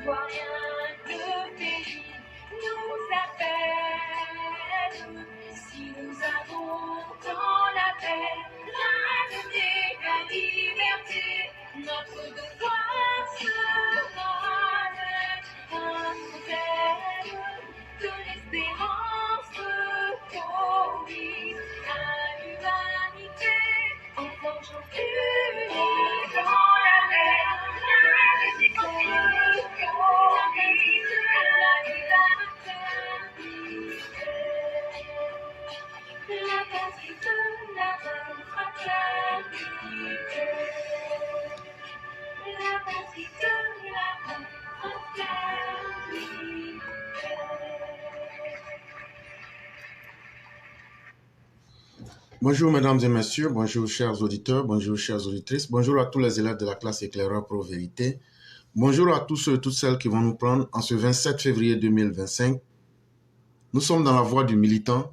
Ivoirien, le pays nous appelle. Si nous avons dans la paix, ramener la liberté, notre devoir sera d'être un modèle de l'espérance promise à l'humanité, en forgeant unis dans la paix. La patrie de la fraternité. La patrie de la fraternité. Bonjour mesdames et messieurs, bonjour chers auditeurs, bonjour chères auditrices, bonjour à tous les élèves de la classe éclaireur Pro Vérité, bonjour à tous ceux et toutes celles qui vont nous prendre en ce 27 février 2025. Nous sommes dans la voie du militant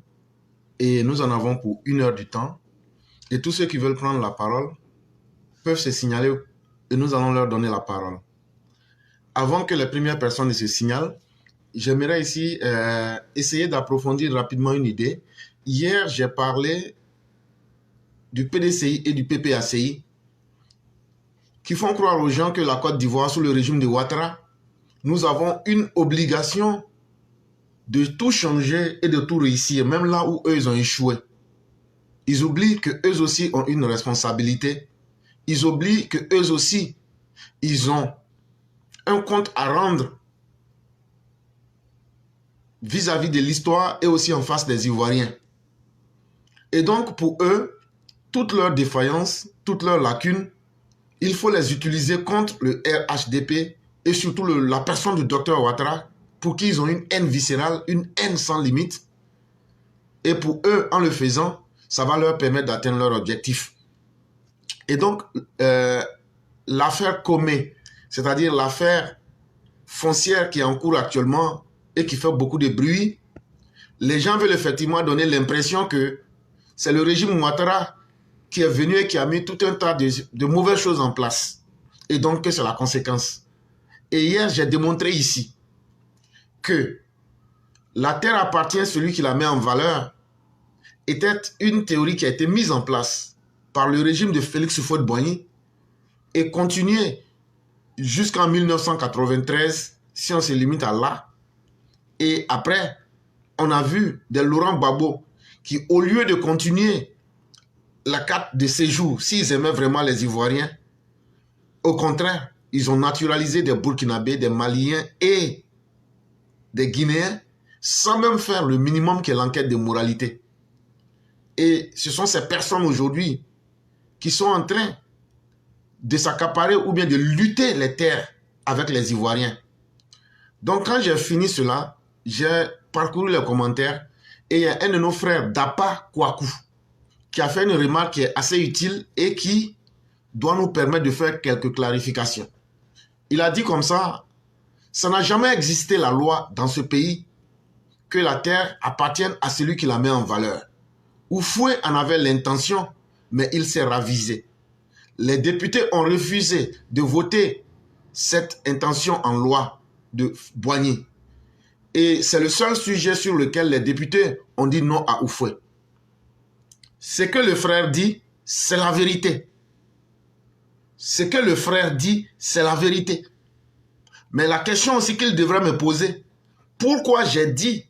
et nous en avons pour 1 heure du temps. Et tous ceux qui veulent prendre la parole peuvent se signaler et nous allons leur donner la parole. Avant que les premières personnes ne se signalent, j'aimerais ici essayer d'approfondir rapidement une idée. Hier, j'ai parlé du PDCI et du PPACI qui font croire aux gens que la Côte d'Ivoire, sous le régime de Ouattara, nous avons une obligation de tout changer et de tout réussir, même là où eux ils ont échoué. Ils oublient qu'eux aussi ont une responsabilité. Ils oublient qu'eux aussi, ils ont un compte à rendre vis-à-vis de l'histoire et aussi en face des Ivoiriens. Et donc pour eux, toutes leurs défaillances, toutes leurs lacunes, il faut les utiliser contre le RHDP et surtout la personne du docteur Ouattara, pour qui ils ont une haine viscérale, une haine sans limite. Et pour eux, en le faisant, ça va leur permettre d'atteindre leur objectif. Et donc, l'affaire Comé, c'est-à-dire l'affaire foncière qui est en cours actuellement et qui fait beaucoup de bruit, les gens veulent effectivement donner l'impression que c'est le régime Ouattara qui est venu et qui a mis tout un tas de mauvaises choses en place. Et donc que c'est la conséquence. Et hier, j'ai démontré ici que la terre appartient à celui qui la met en valeur était une théorie qui a été mise en place par le régime de Félix Houphouët-Boigny et continuée jusqu'en 1993, si on se limite à là. Et après, on a vu des Laurent Gbagbo qui, au lieu de continuer la carte de séjour, s'ils aimaient vraiment les Ivoiriens, au contraire, ils ont naturalisé des Burkinabés, des Maliens et des Guinéens, sans même faire le minimum qui est l'enquête de moralité. Et ce sont ces personnes aujourd'hui qui sont en train de s'accaparer ou bien de lutter les terres avec les Ivoiriens. Donc quand j'ai fini cela, j'ai parcouru les commentaires et il y a un de nos frères, Dapa Kouakou, qui a fait une remarque qui est assez utile et qui doit nous permettre de faire quelques clarifications. Il a dit comme ça, ça n'a jamais existé la loi dans ce pays que la terre appartienne à celui qui la met en valeur. Houphouët en avait l'intention, mais il s'est ravisé. Les députés ont refusé de voter cette intention en loi de Boigny. Et c'est le seul sujet sur lequel les députés ont dit non à Houphouët. Ce que le frère dit, c'est la vérité. Ce que le frère dit, c'est la vérité. Mais la question aussi qu'il devrait me poser, pourquoi j'ai dit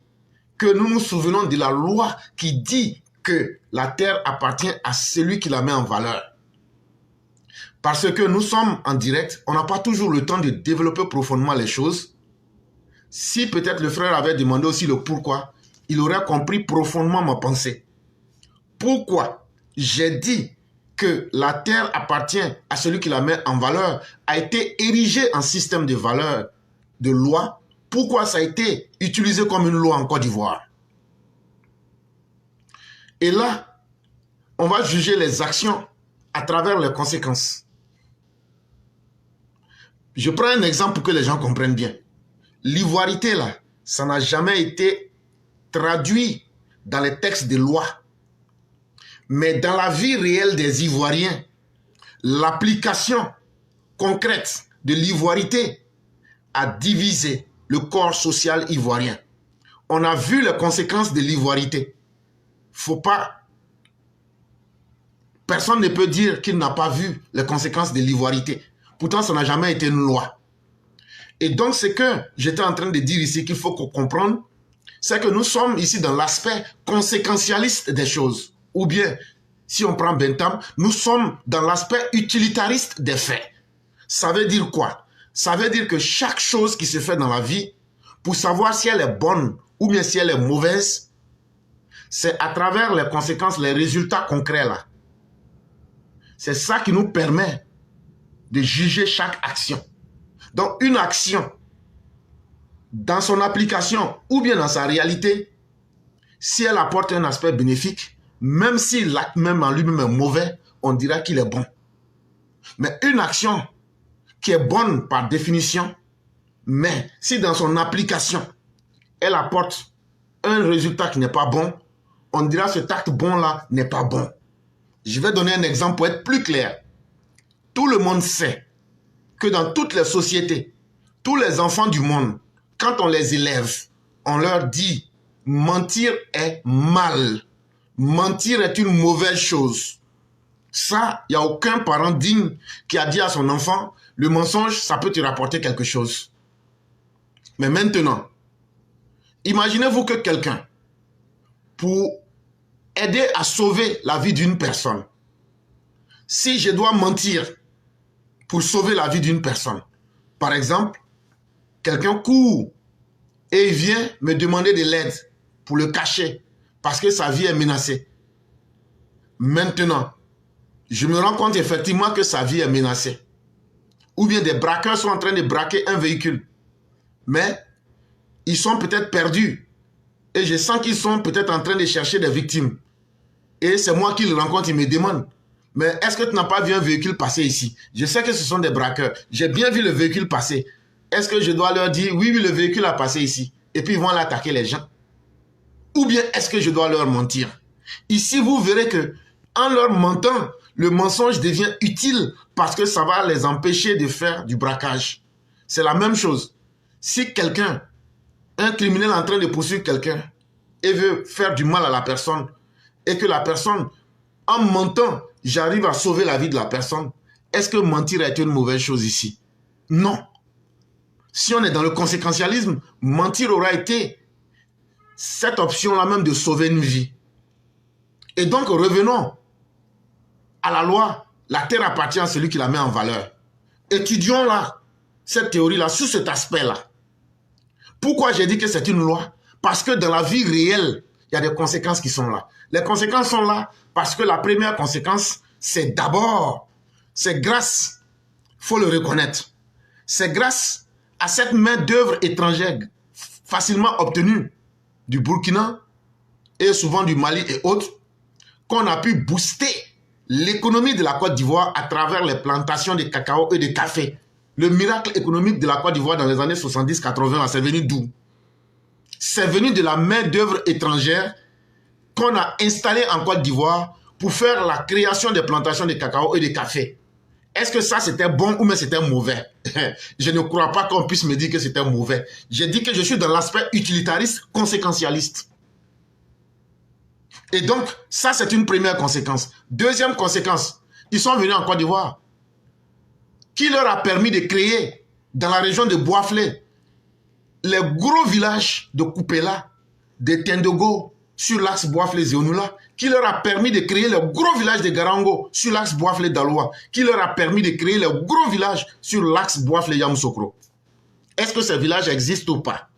que nous nous souvenons de la loi qui dit que la terre appartient à celui qui la met en valeur? Parce que nous sommes en direct, on n'a pas toujours le temps de développer profondément les choses. Si peut-être le frère avait demandé aussi le pourquoi, il aurait compris profondément ma pensée. Pourquoi j'ai dit que la terre appartient à celui qui la met en valeur a été érigé en système de valeur, de loi. Pourquoi ça a été utilisé comme une loi en Côte d'Ivoire? Et là, on va juger les actions à travers les conséquences. Je prends un exemple pour que les gens comprennent bien. L'ivoirité, là, ça n'a jamais été traduit dans les textes de loi. Mais dans la vie réelle des Ivoiriens, l'application concrète de l'ivoirité a divisé le corps social ivoirien. On a vu les conséquences de l'ivoirité. Faut pas... Personne ne peut dire qu'il n'a pas vu les conséquences de l'ivoirité. Pourtant, ça n'a jamais été une loi. Et donc, ce que j'étais en train de dire ici, qu'il faut qu'on comprenne, c'est que nous sommes ici dans l'aspect conséquentialiste des choses. Ou bien, si on prend Bentham, nous sommes dans l'aspect utilitariste des faits. Ça veut dire quoi? Ça veut dire que chaque chose qui se fait dans la vie, pour savoir si elle est bonne ou bien si elle est mauvaise, c'est à travers les conséquences, les résultats concrets là. C'est ça qui nous permet de juger chaque action. Donc, une action, dans son application ou bien dans sa réalité, si elle apporte un aspect bénéfique, même si l'acte même en lui-même est mauvais, on dira qu'il est bon. Mais une action qui est bonne par définition, mais si dans son application, elle apporte un résultat qui n'est pas bon, on dira cet acte bon-là n'est pas bon. Je vais donner un exemple pour être plus clair. Tout le monde sait que dans toutes les sociétés, tous les enfants du monde, quand on les élève, on leur dit mentir est mal. Mentir est une mauvaise chose. Ça, il n'y a aucun parent digne qui a dit à son enfant, le mensonge, ça peut te rapporter quelque chose. Mais maintenant, imaginez-vous que quelqu'un, pour aider à sauver la vie d'une personne, si je dois mentir pour sauver la vie d'une personne, par exemple, quelqu'un court et il vient me demander de l'aide pour le cacher parce que sa vie est menacée. Maintenant, je me rends compte effectivement que sa vie est menacée. Ou bien des braqueurs sont en train de braquer un véhicule. Mais ils sont peut-être perdus. Et je sens qu'ils sont peut-être en train de chercher des victimes. Et c'est moi qui le rencontre, il me demande, mais est-ce que tu n'as pas vu un véhicule passer ici? Je sais que ce sont des braqueurs. J'ai bien vu le véhicule passer. Est-ce que je dois leur dire, oui, le véhicule a passé ici, et puis ils vont aller attaquer les gens? Ou bien est-ce que je dois leur mentir? Ici, vous verrez que en leur mentant, le mensonge devient utile parce que ça va les empêcher de faire du braquage. C'est la même chose. Si quelqu'un, un criminel en train de poursuivre quelqu'un et veut faire du mal à la personne, et que la personne, en mentant, j'arrive à sauver la vie de la personne, est-ce que mentir est une mauvaise chose ici? Non. Si on est dans le conséquentialisme, mentir aura été cette option-là même de sauver une vie. Et donc, revenons à la loi. La terre appartient à celui qui la met en valeur. Étudions là, cette théorie-là, sous cet aspect-là. Pourquoi j'ai dit que c'est une loi? Parce que dans la vie réelle, il y a des conséquences qui sont là. Les conséquences sont là parce que la première conséquence, c'est d'abord, c'est grâce, il faut le reconnaître, c'est grâce à cette main-d'œuvre étrangère facilement obtenue du Burkina et souvent du Mali et autres, qu'on a pu booster l'économie de la Côte d'Ivoire à travers les plantations de cacao et de café. Le miracle économique de la Côte d'Ivoire dans les années 70-80, c'est venu d'où? C'est venu de la main-d'œuvre étrangère qu'on a installée en Côte d'Ivoire pour faire la création des plantations de cacao et de café. Est-ce que ça c'était bon ou mais c'était mauvais? Je ne crois pas qu'on puisse me dire que c'était mauvais. J'ai dit que je suis dans l'aspect utilitariste, conséquentialiste. Et donc, ça c'est une première conséquence. Deuxième conséquence, ils sont venus en Côte d'Ivoire. Qui leur a permis de créer dans la région de Boisflé les gros villages de Koupela, de Tendogo, sur l'axe Boisflé-Zéonoula, qui leur a permis de créer le gros village de Garango sur l'axe Boisflé-Daloa, qui leur a permis de créer le gros village sur l'axe Boisflé-Yamoussoukro. Est-ce que ces villages existent ou pas?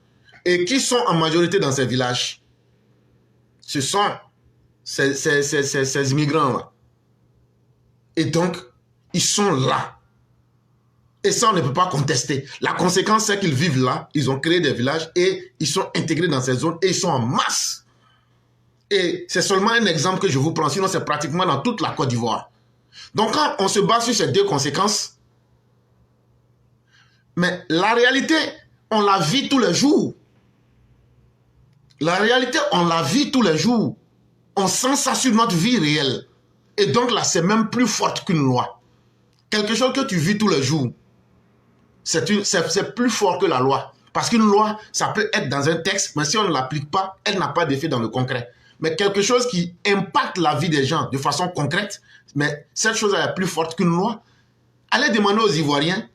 Et qui sont en majorité dans ces villages? Ce sont ces immigrants-là. Et donc, ils sont là. Et ça, on ne peut pas contester. La conséquence, c'est qu'ils vivent là, ils ont créé des villages et ils sont intégrés dans ces zones et ils sont en masse. Et c'est seulement un exemple que je vous prends, sinon c'est pratiquement dans toute la Côte d'Ivoire. Donc quand on se base sur ces deux conséquences, mais la réalité, on la vit tous les jours. La réalité, on la vit tous les jours. On sent ça sur notre vie réelle. Et donc là, c'est même plus forte qu'une loi. Quelque chose que tu vis tous les jours. c'est plus fort que la loi. Parce qu'une loi, ça peut être dans un texte, mais si on ne l'applique pas, elle n'a pas d'effet dans le concret. Mais quelque chose qui impacte la vie des gens de façon concrète, mais cette chose est plus forte qu'une loi. Allez demander aux Ivoiriens,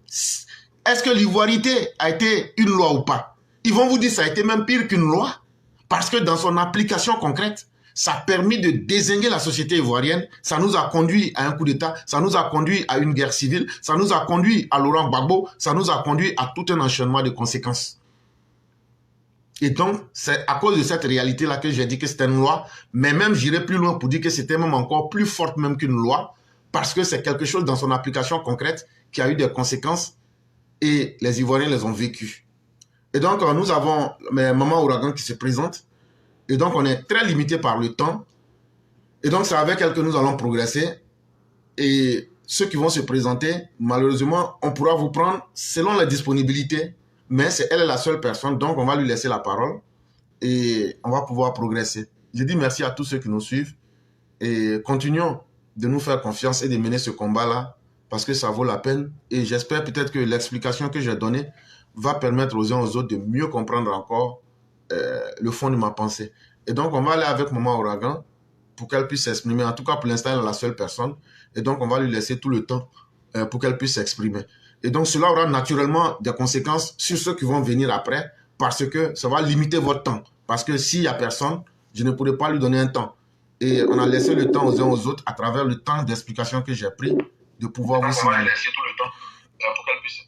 est-ce que l'ivoirité a été une loi ou pas? Ils vont vous dire que ça a été même pire qu'une loi. Parce que dans son application concrète, ça a permis de dézinguer la société ivoirienne. Ça nous a conduit à un coup d'État, ça nous a conduit à une guerre civile, ça nous a conduit à Laurent Gbagbo, ça nous a conduit à tout un enchaînement de conséquences. Et donc, c'est à cause de cette réalité-là que j'ai dit que c'était une loi, mais même j'irai plus loin pour dire que c'était même encore plus forte même qu'une loi, parce que c'est quelque chose dans son application concrète qui a eu des conséquences et les Ivoiriens les ont vécues. Et donc, nous avons Maman Ouragan qui se présente. Et donc, on est très limité par le temps. Et donc, c'est avec elle que nous allons progresser. Et ceux qui vont se présenter, malheureusement, on pourra vous prendre selon la disponibilité. Mais elle est la seule personne. Donc, on va lui laisser la parole. Et on va pouvoir progresser. Je dis merci à tous ceux qui nous suivent. Et continuons de nous faire confiance et de mener ce combat-là. Parce que ça vaut la peine. Et j'espère peut-être que l'explication que j'ai donnée va permettre aux uns aux autres de mieux comprendre encore le fond de ma pensée. Et donc, on va aller avec Maman Ouragan pour qu'elle puisse s'exprimer. En tout cas, pour l'instant, elle est la seule personne. Et donc, on va lui laisser tout le temps pour qu'elle puisse s'exprimer. Et donc, cela aura naturellement des conséquences sur ceux qui vont venir après parce que ça va limiter votre temps. Parce que s'il n'y a personne, je ne pourrai pas lui donner un temps. Et on a laissé le temps aux uns aux autres à travers le temps d'explication que j'ai pris de pouvoir vous signaler. On va laisser tout le temps pour qu'elle puisse...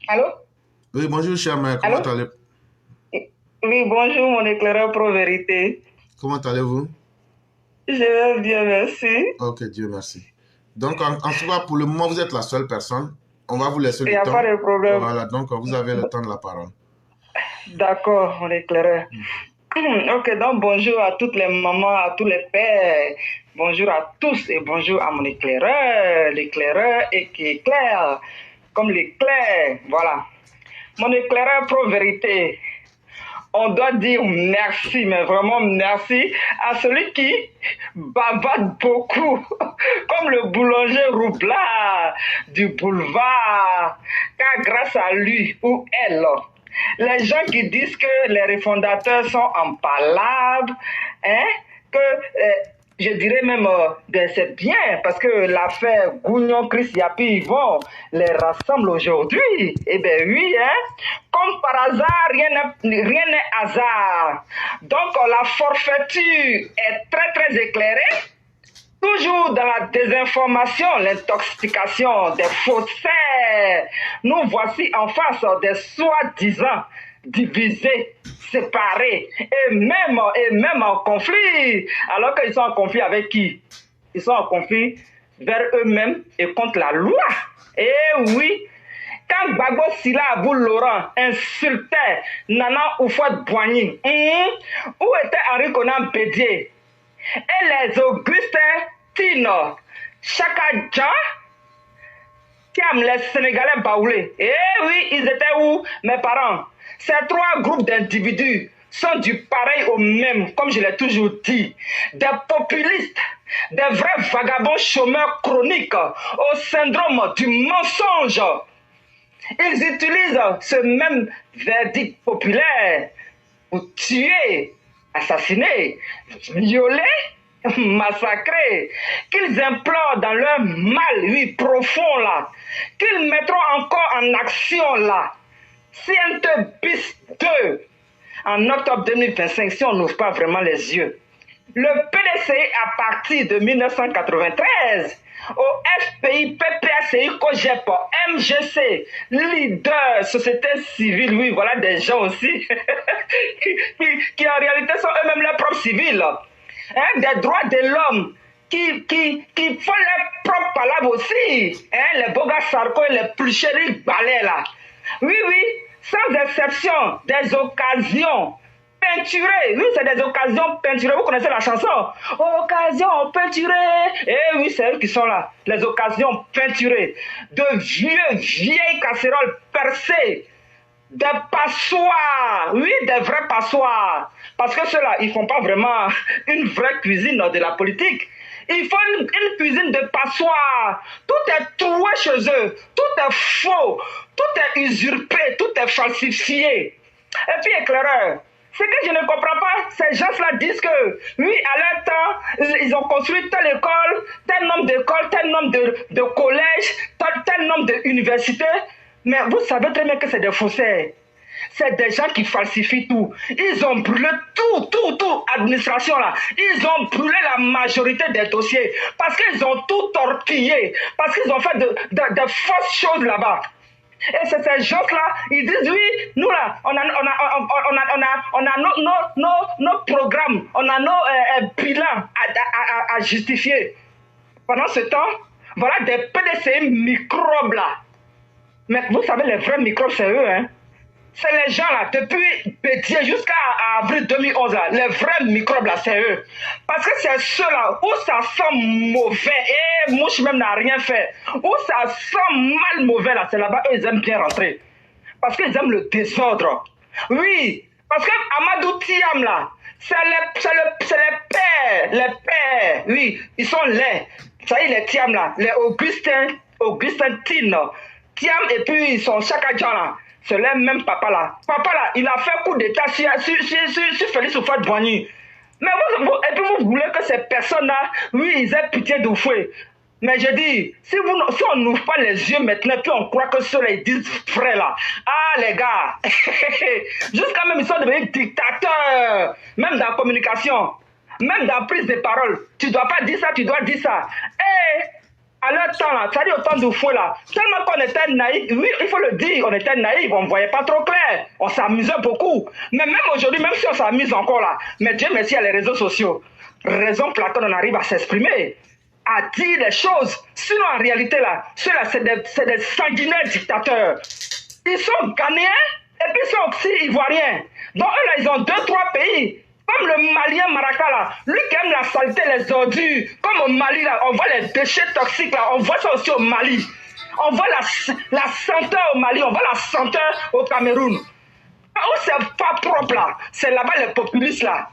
Allô? Oui, bonjour, cher mère. Comment allez-vous? Oui, bonjour, mon éclaireur pro-vérité. Comment allez-vous? Je vais bien, merci. Ok, Dieu merci. Donc, en tout cas, pour le moment, vous êtes la seule personne. On va vous laisser le temps. Il n'y a pas de problème. Voilà, donc vous avez le temps de la parole. D'accord, mon éclaireur. Ok, donc bonjour à toutes les mamans, à tous les pères. Bonjour à tous et bonjour à mon éclaireur. L'éclaireur et qui éclaire, comme l'éclair. Voilà. Mon éclaireur pro-vérité. On doit dire merci, mais vraiment merci à celui qui bavade beaucoup, comme le boulanger Roublard du boulevard, car grâce à lui ou elle, les gens qui disent que les refondateurs sont en palabre, hein, que je dirais même c'est bien parce que l'affaire Gougnon, Chris Yapi, Yvon les rassemble aujourd'hui. Eh bien oui, hein, comme par hasard, rien n'est hasard. Donc la forfaiture est très très éclairée. Toujours dans la désinformation, l'intoxication, des faussaires, nous voici en face des soi-disant divisés, séparés, et même en conflit. Alors qu'ils sont en conflit avec qui? Ils sont en conflit vers eux-mêmes et contre la loi. Et oui, quand Gbagbo Sylla Abou Laurent insultait Nana Houphouët-Boigny, où était Henri Konan Bédié? Et les Augustins Tino, Chaka Djan, les Sénégalais baoulés. Eh oui, ils étaient où, mes parents? Ces trois groupes d'individus sont du pareil au même, comme je l'ai toujours dit. Des populistes, des vrais vagabonds chômeurs chroniques au syndrome du mensonge. Ils utilisent ce même verdict populaire pour tuer, assassiner, violer, massacrer, qu'ils implorent dans leur mal, oui, profond là, qu'ils mettront encore en action là. CNT bis 2 en octobre 2025, si on n'ouvre pas vraiment les yeux. Le PDCI, à partir de 1993, au FPI, PPACI, COGEP, MGC, leader, société civile, oui, voilà des gens aussi, qui en réalité sont eux-mêmes leurs propres civils, hein, des droits de l'homme, qui font leurs propres palabres aussi, hein, les Boga Sarko et les Pluchéry Balais là. Oui, oui, sans exception, des occasions peinturées. Oui, c'est des occasions peinturées. Vous connaissez la chanson? Occasions peinturées. Eh oui, c'est eux qui sont là. Les occasions peinturées. De vieilles casseroles percées. Des passoires. Oui, des vrais passoires. Parce que ceux-là, ils ne font pas vraiment une vraie cuisine de la politique. Il faut une cuisine de passoire. Tout est troué chez eux. Tout est faux. Tout est usurpé. Tout est falsifié. Et puis, éclaireur, ce que je ne comprends pas, ces gens-là disent que, oui, à leur temps, ils ont construit telle école, tel nombre d'écoles, tel nombre de collèges, tel nombre d'universités. Mais vous savez très bien que c'est des faussaires. C'est des gens qui falsifient tout. Ils ont brûlé tout, administration là. Ils ont brûlé la majorité des dossiers parce qu'ils ont tout torpillé, parce qu'ils ont fait de fausses choses là-bas. Et c'est ces gens-là, ils disent oui, nous là, on a nos programmes, on a nos bilans à justifier. Pendant ce temps, voilà des PDCI microbes là. Mais vous savez, les vrais microbes, c'est eux, hein. C'est les gens là, depuis Bédier jusqu'à avril 2011 là, les vrais microbes là, c'est eux. Parce que c'est ceux-là où ça sent mauvais, et Mouche même n'a rien fait. Où ça sent mal mauvais là, c'est là-bas, eux ils aiment bien rentrer. Parce qu'ils aiment le désordre. Oui, parce que Amadou Thiam là, c'est les pères, oui, ils sont laids. Ça y est, les Thiam là, les Augustin Tino, Thiam et puis son Chakadjan là. C'est le même papa là. Papa là, il a fait coup d'état sur Félix Houphouët-Boigny. Mais et puis vous voulez que ces personnes-là, oui, ils aient pitié d'Houphouët. Mais je dis, si on n'ouvre pas les yeux maintenant, puis on croit que ceux-là, ils disent frère là. Ah les gars, jusqu'à même ils sont devenus dictateurs, même dans la communication, même dans la prise de parole. Tu dois pas dire ça, tu dois dire ça. Et à leur temps, là, ça dit au temps d'Houphouët, là, tellement qu'on était naïfs, oui, il faut le dire, on était naïfs, on ne voyait pas trop clair, on s'amusait beaucoup. Mais même aujourd'hui, même si on s'amuse encore là, mais Dieu merci, il y a les réseaux sociaux. Raison pour laquelle on arrive à s'exprimer, à dire les choses. Sinon, en réalité, là, ceux-là, c'est des sanguinaires dictateurs. Ils sont ghanéens et puis ils sont aussi ivoiriens. Donc, eux, là, ils ont 2-3 pays. Comme le Malien Maraka là, lui qui aime la saleté, les ordures, comme au Mali là, on voit les déchets toxiques là, on voit ça aussi au Mali. On voit la senteur au Mali, on voit la senteur au Cameroun. Où c'est pas propre là, c'est là-bas les populistes là.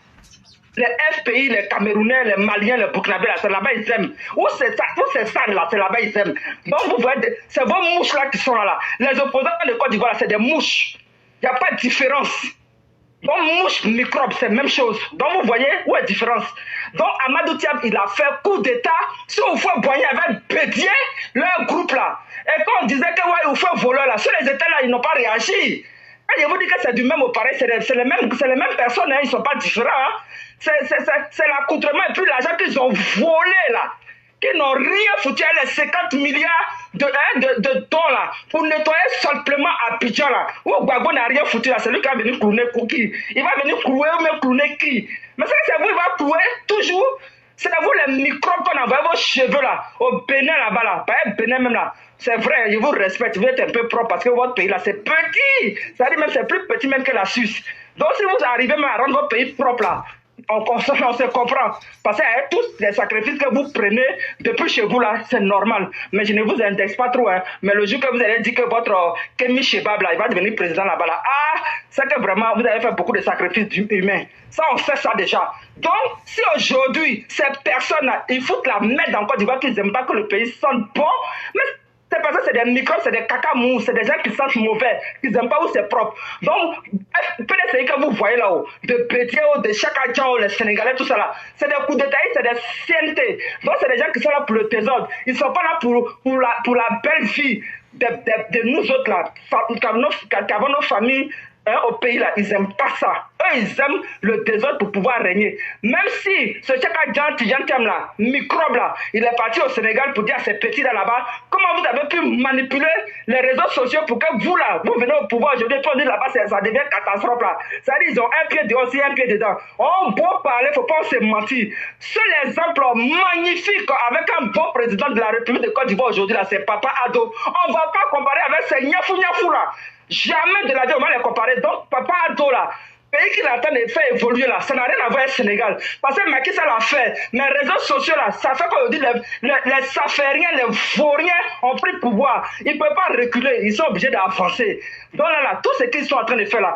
Les FPI, les Camerounais, les Maliens, les Burkinabés là, c'est là-bas ils aiment. Où c'est ça là, c'est là-bas ils aiment. Donc vous voyez, c'est vos mouches là qui sont là. Les opposants de Côte d'Ivoire là, c'est des mouches. Il n'y a pas de différence. Donc, mouche, microbe, c'est la même chose. Donc, vous voyez où est la différence. Donc, Amadou Thiam, il a fait coup d'état sur Houphouët-Boigny avec Bédier, leur groupe là. Et quand on disait que ouais, Houphouët voleur là, ceux les états là, ils n'ont pas réagi. Et je vous dis que c'est du même au pareil, c'est les mêmes personnes, hein, ils ne sont pas différents. Hein. C'est l'accoutrement et puis l'argent qu'ils ont volé là. Qui n'ont rien foutu à les 50 milliards de dollars pour nettoyer simplement Abidjan là. Où Gbagbo n'a rien foutu là, c'est lui qui va venir clouer qui. Il va venir clouer ou même clouer qui. Mais ça, c'est vous, il va clouer toujours. C'est vous les microbes qu'on envoie vos cheveux là, au Bénin là-bas là, pas Bénin même là. C'est vrai, je vous respecte, vous êtes un peu propre parce que votre pays là c'est petit. Ça dit même c'est plus petit même que la Suisse. Donc si vous arrivez même à rendre votre pays propre là, on se comprend. Parce que tous les sacrifices que vous prenez depuis chez vous là, c'est normal. Mais je ne vous indexe pas trop. Hein. Mais le jour que vous allez dire que votre Kémy Chebab là, il va devenir président là-bas là, c'est que vraiment vous avez fait beaucoup de sacrifices humains. Ça, on sait ça déjà. Donc, si aujourd'hui, ces personnes-là, ils foutent la merde en Côte d'Ivoire qu'ils n'aiment pas que le pays sente bon, mais ces personnes, c'est des microbes, c'est des cacamous, c'est des gens qui sentent mauvais, qui n'aiment pas où c'est propre. Donc, peut-être que vous voyez là-haut, de Bédier, de Chakadjan, les Sénégalais, tout ça là, c'est des coups d'état, c'est des CNT. Donc, c'est des gens qui sont là pour le désordre. Ils ne sont pas là pour la belle vie de nous autres là, qui avons nos familles. Au pays là, ils n'aiment pas ça. Eux, ils aiment le désordre pour pouvoir régner. Même si ce Chakadjan Tijantiam là, microbe là, il est parti au Sénégal pour dire à ces petits là-bas, comment vous avez pu manipuler les réseaux sociaux pour que vous là, vous venez au pouvoir aujourd'hui, pour dire là-bas, ça devient catastrophe là. C'est-à-dire ils ont un pied dehors, aussi un pied dedans. On peut parler, il ne faut pas se mentir. Seul exemple magnifique avec un bon président de la République de Côte d'Ivoire aujourd'hui là, c'est Papa Ado. On ne va pas comparer avec ces nyafou là. Jamais de la vie on va les comparer. Donc Papa Ado là, pays qu'il attend de faire évoluer là, ça n'a rien à voir avec le Sénégal. Parce que Macky ça l'a fait. Mais les réseaux sociaux là, ça fait qu'aujourd'hui les Safériens, les Vauriens ont pris le pouvoir. Ils ne peuvent pas reculer, ils sont obligés d'avancer. Donc là, tout ce qu'ils sont en train de faire là,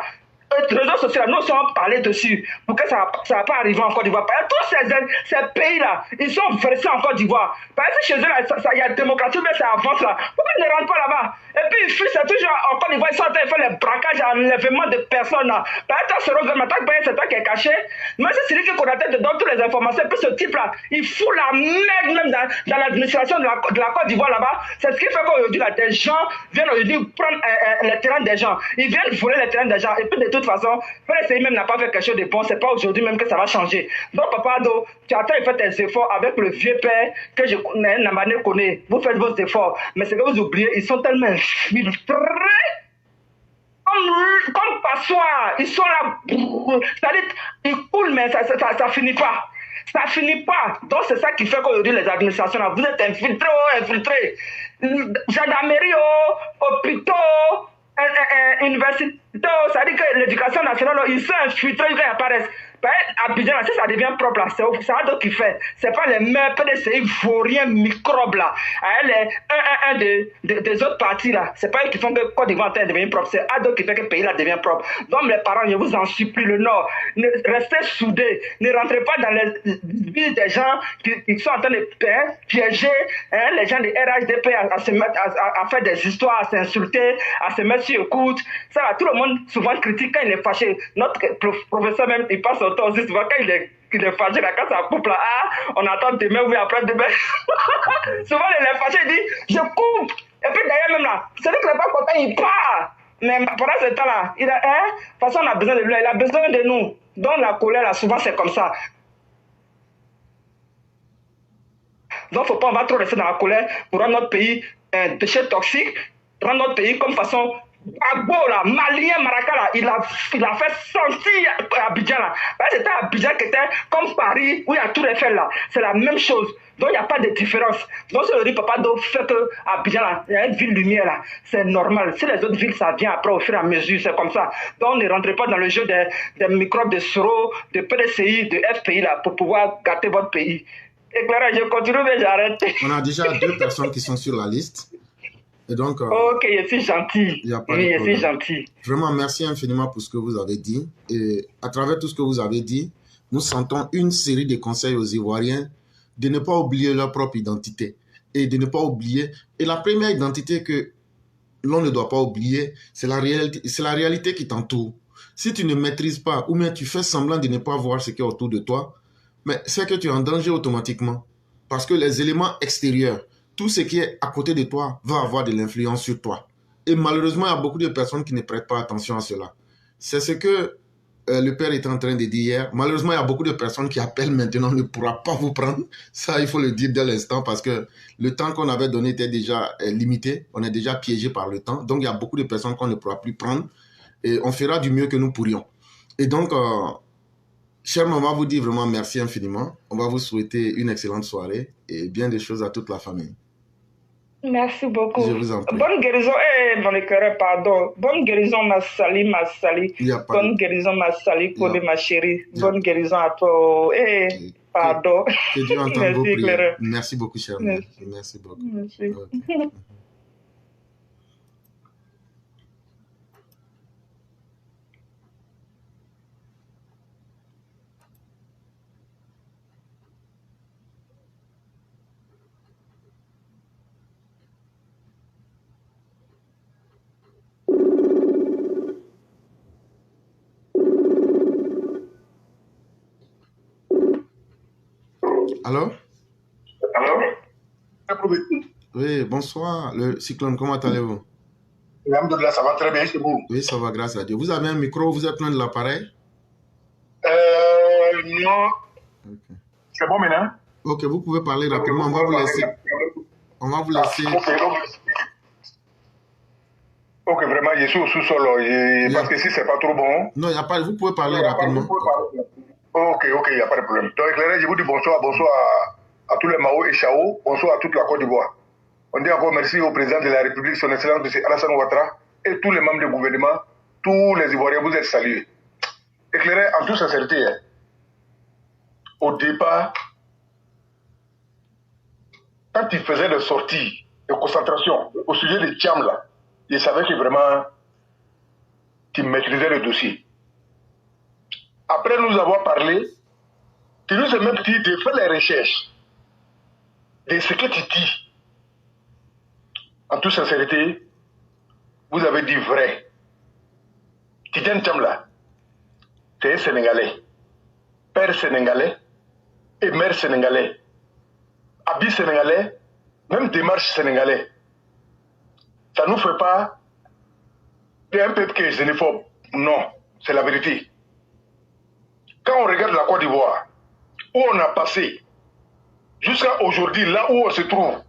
réseaux sociaux, nous sommes parlé dessus pour que ça va pas arriver en Côte d'Ivoire. Tous ces pays-là, ils sont versés en Côte d'Ivoire. Parce que chez eux, il y a démocratie, mais ça avance là. Pourquoi ils ne rentrent pas là-bas? Et puis, ils fuient, c'est toujours en Côte d'Ivoire, ils sont en train de faire les braquages, enlèvement de personnes là. Par exemple, c'est toi qui est caché. Mais c'est celui qui connaît te donne toutes les informations. Et puis, ce type-là, il fout la merde même dans l'administration de la Côte d'Ivoire là-bas. C'est ce qui fait qu'aujourd'hui, des gens viennent aujourd'hui prendre les terrains des gens. Ils viennent voler les terrains des gens. Et puis, de toute façon, PDCI même n'a pas fait quelque chose de bon. C'est pas aujourd'hui même que ça va changer. Donc, Papa Ado, tu attends et fais tes efforts avec le vieux père que je connais, Namané connaît. Vous faites vos efforts. Mais ce que vous oubliez, ils sont tellement infiltrés. Comme passoire, ils sont là. C'est-à-dire, ils coulent, mais ça finit pas. Ça finit pas. Donc, c'est ça qui fait qu'aujourd'hui, les administrations, là, vous êtes infiltrés. Gendarmerie, hôpitaux, université, c'est-à-dire que l'éducation nationale, ils sont infiltrés, ils apparaissent. Abidjan, si ça devient propre là, c'est Ado qui fait. C'est pas les mêmes PDCI vauriens microbes là. Un des autres partis là. C'est pas eux qui font que Côte d'Ivoire devient propre. C'est Ado qui fait que le pays là devient propre. Donc les parents, je vous en supplie, le Nord, restez soudés. Ne rentrez pas dans les vies des gens qui sont en train de piéger les gens de RHDP à faire des histoires, à s'insulter, à se mettre sur écoute. Ça va, tout le monde souvent critique quand il est fâché. Notre professeur même, il passe au temps aussi souvent quand il est fâché, là, quand ça coupe là, on attend demain ou après demain. Souvent il est fâché, il dit je coupe. Et puis d'ailleurs même là, celui qui n'est pas content, il part. Mais pendant ce temps-là, de toute façon on a besoin de lui, il a besoin de nous. Donc la colère là, souvent c'est comme ça. Donc faut pas, on va trop rester dans la colère pour rendre notre pays un déchet toxique, rendre notre pays comme façon Agbo là, Malien, Maraka là, il a fait sentir Abidjan là. C'était Abidjan qui était comme Paris, où il y a tout Eiffel là. C'est la même chose. Donc il n'y a pas de différence. Donc ce que Papa Do fait que Abidjan là, il y a une ville lumière là. C'est normal. Si les autres villes ça vient après au fur et à mesure, c'est comme ça. Donc ne rentrez pas dans le jeu des microbes de Soro, de PDCI, de FPI là, pour pouvoir gâter votre pays. Éclairage, je continue mais j'arrête. On a déjà 2 personnes qui sont sur la liste. Et donc, ok, je suis gentil. Oui, je suis gentil. Vraiment, merci infiniment pour ce que vous avez dit. Et à travers tout ce que vous avez dit, nous sentons une série de conseils aux Ivoiriens de ne pas oublier leur propre identité et de ne pas oublier. Et la première identité que l'on ne doit pas oublier, c'est la réalité qui t'entoure. Si tu ne maîtrises pas ou bien tu fais semblant de ne pas voir ce qui est autour de toi, mais c'est que tu es en danger automatiquement. Parce que les éléments extérieurs, tout ce qui est à côté de toi va avoir de l'influence sur toi. Et malheureusement, il y a beaucoup de personnes qui ne prêtent pas attention à cela. C'est ce que le père était en train de dire hier. Malheureusement, il y a beaucoup de personnes qui appellent maintenant, ne pourra pas vous prendre. Ça, il faut le dire dès l'instant parce que le temps qu'on avait donné était déjà limité. On est déjà piégé par le temps. Donc, il y a beaucoup de personnes qu'on ne pourra plus prendre. Et on fera du mieux que nous pourrions. Et donc, chère maman, on va vous dire vraiment merci infiniment. On va vous souhaiter une excellente soirée et bien des choses à toute la famille. Merci beaucoup. Je vous en prie. Bonne guérison, mon éclaireur, pardon. Bonne guérison, ma Sali. Bonne guérison, ma Sali, ma chérie. Bonne guérison à toi. Pardon. Que Dieu entende vos prières. Merci beaucoup, chère mère. Merci beaucoup. Merci. Okay. Allô? Oui, bonsoir. Le cyclone, comment allez-vous? Alhamdoulilah, ça va très bien chez vous. Oui, ça va, grâce à Dieu. Vous avez un micro, vous êtes loin de l'appareil? Non. Okay. C'est bon maintenant? Ok, vous pouvez parler rapidement. On va vous laisser. On va vous laisser. Ok, vraiment, je suis au sous-sol. Parce que si c'est pas trop bon. Non, il n'y a pas. Vous pouvez parler rapidement. Ok, il n'y a pas de problème. Donc, éclairé, je vous dis bonsoir à tous les Mao et Chao, bonsoir à toute la Côte d'Ivoire. On dit encore merci au président de la République, son Excellence M. Alassane Ouattara, et tous les membres du gouvernement, tous les Ivoiriens, vous êtes salués. Éclairé, en toute sincérité, au départ, quand il faisait des sorties de concentration au sujet de Thiam, là, je savais que vraiment, qu'il maîtrisait le dossier. après nous avoir parlé, tu nous as même dit de faire les recherches de ce que tu dis. En toute sincérité, vous avez dit vrai. Tidiane Tchamba, c'est un Sénégalais, père sénégalais et mère sénégalais, habit sénégalais, même démarche sénégalais. Ça ne nous fait pas un peuple qui est xénophobe. Non, c'est la vérité. Quand on regarde la Côte d'Ivoire, où on a passé, jusqu'à aujourd'hui, là où on se trouve,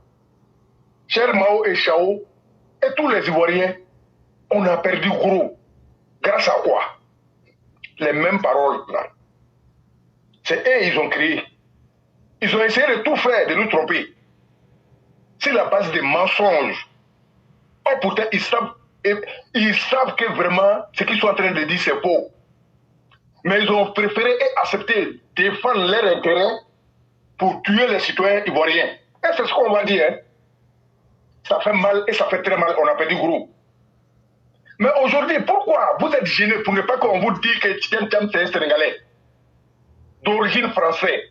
cher Mao et Chao, et tous les Ivoiriens, on a perdu gros. Grâce à quoi? Les mêmes paroles là. C'est eux, ils ont créé. Ils ont essayé de tout faire, de nous tromper. C'est la base des mensonges. Oh, pourtant, ils savent que vraiment, ce qu'ils sont en train de dire, c'est faux. Mais ils ont préféré et accepté défendre leurs intérêts pour tuer les citoyens ivoiriens. Et c'est ce qu'on va dire. Hein. Ça fait mal et ça fait très mal. On a perdu gros. Mais aujourd'hui, pourquoi vous êtes gênés pour ne pas qu'on vous dise que Tidiane Tchamba c'est un Sénégalais d'origine française?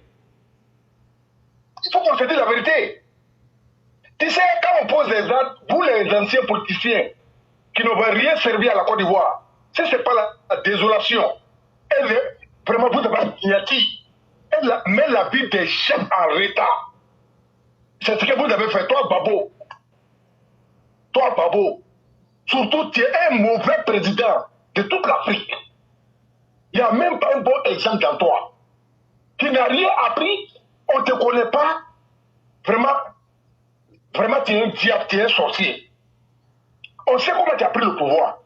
Il faut qu'on se dise la vérité. Tu sais, quand on pose les actes, vous les anciens politiciens qui n'ont rien servi à la Côte d'Ivoire, si ce n'est pas la désolation, vraiment vous avez ignati, elle met la vie des gens en retard. C'est ce que vous avez fait, toi Babo. Toi Babo. Surtout, tu es un mauvais président de toute l'Afrique. Il n'y a même pas un bon exemple dans toi. Tu n'as rien appris, on ne te connaît pas. Vraiment, tu es un diable, tu es un sorcier. On sait comment tu as pris le pouvoir.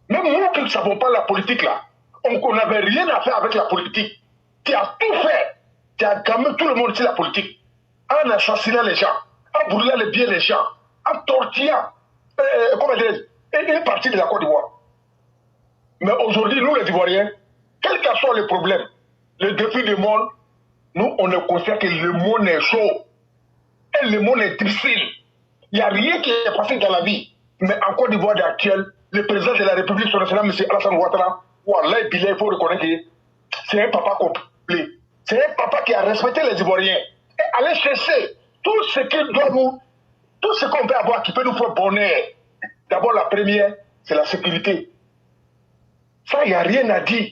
Même nous qui ne savons pas la politique là, on n'avait rien à faire avec la politique. Tu as tout fait. Tu as gammé tout le monde sur la politique. En assassinant les gens, en brûlant les biens des gens, en tortillant, comment dire, une partie de la Côte d'Ivoire. Mais aujourd'hui, nous les Ivoiriens, quel que soit le problème, le défi du monde, nous on est conscient que le monde est chaud. Et le monde est difficile. Il n'y a rien qui est passé dans la vie. Mais en Côte d'Ivoire actuelle, le président de la République, son excellence, M. Alassane Ouattara, Wallah, il faut reconnaître que c'est un papa complet. C'est un papa qui a respecté les Ivoiriens. Et aller chercher tout ce qu'il doit nous, tout ce qu'on peut avoir qui peut nous faire bonheur. D'abord, la première, c'est la sécurité. Ça, il n'y a rien à dire.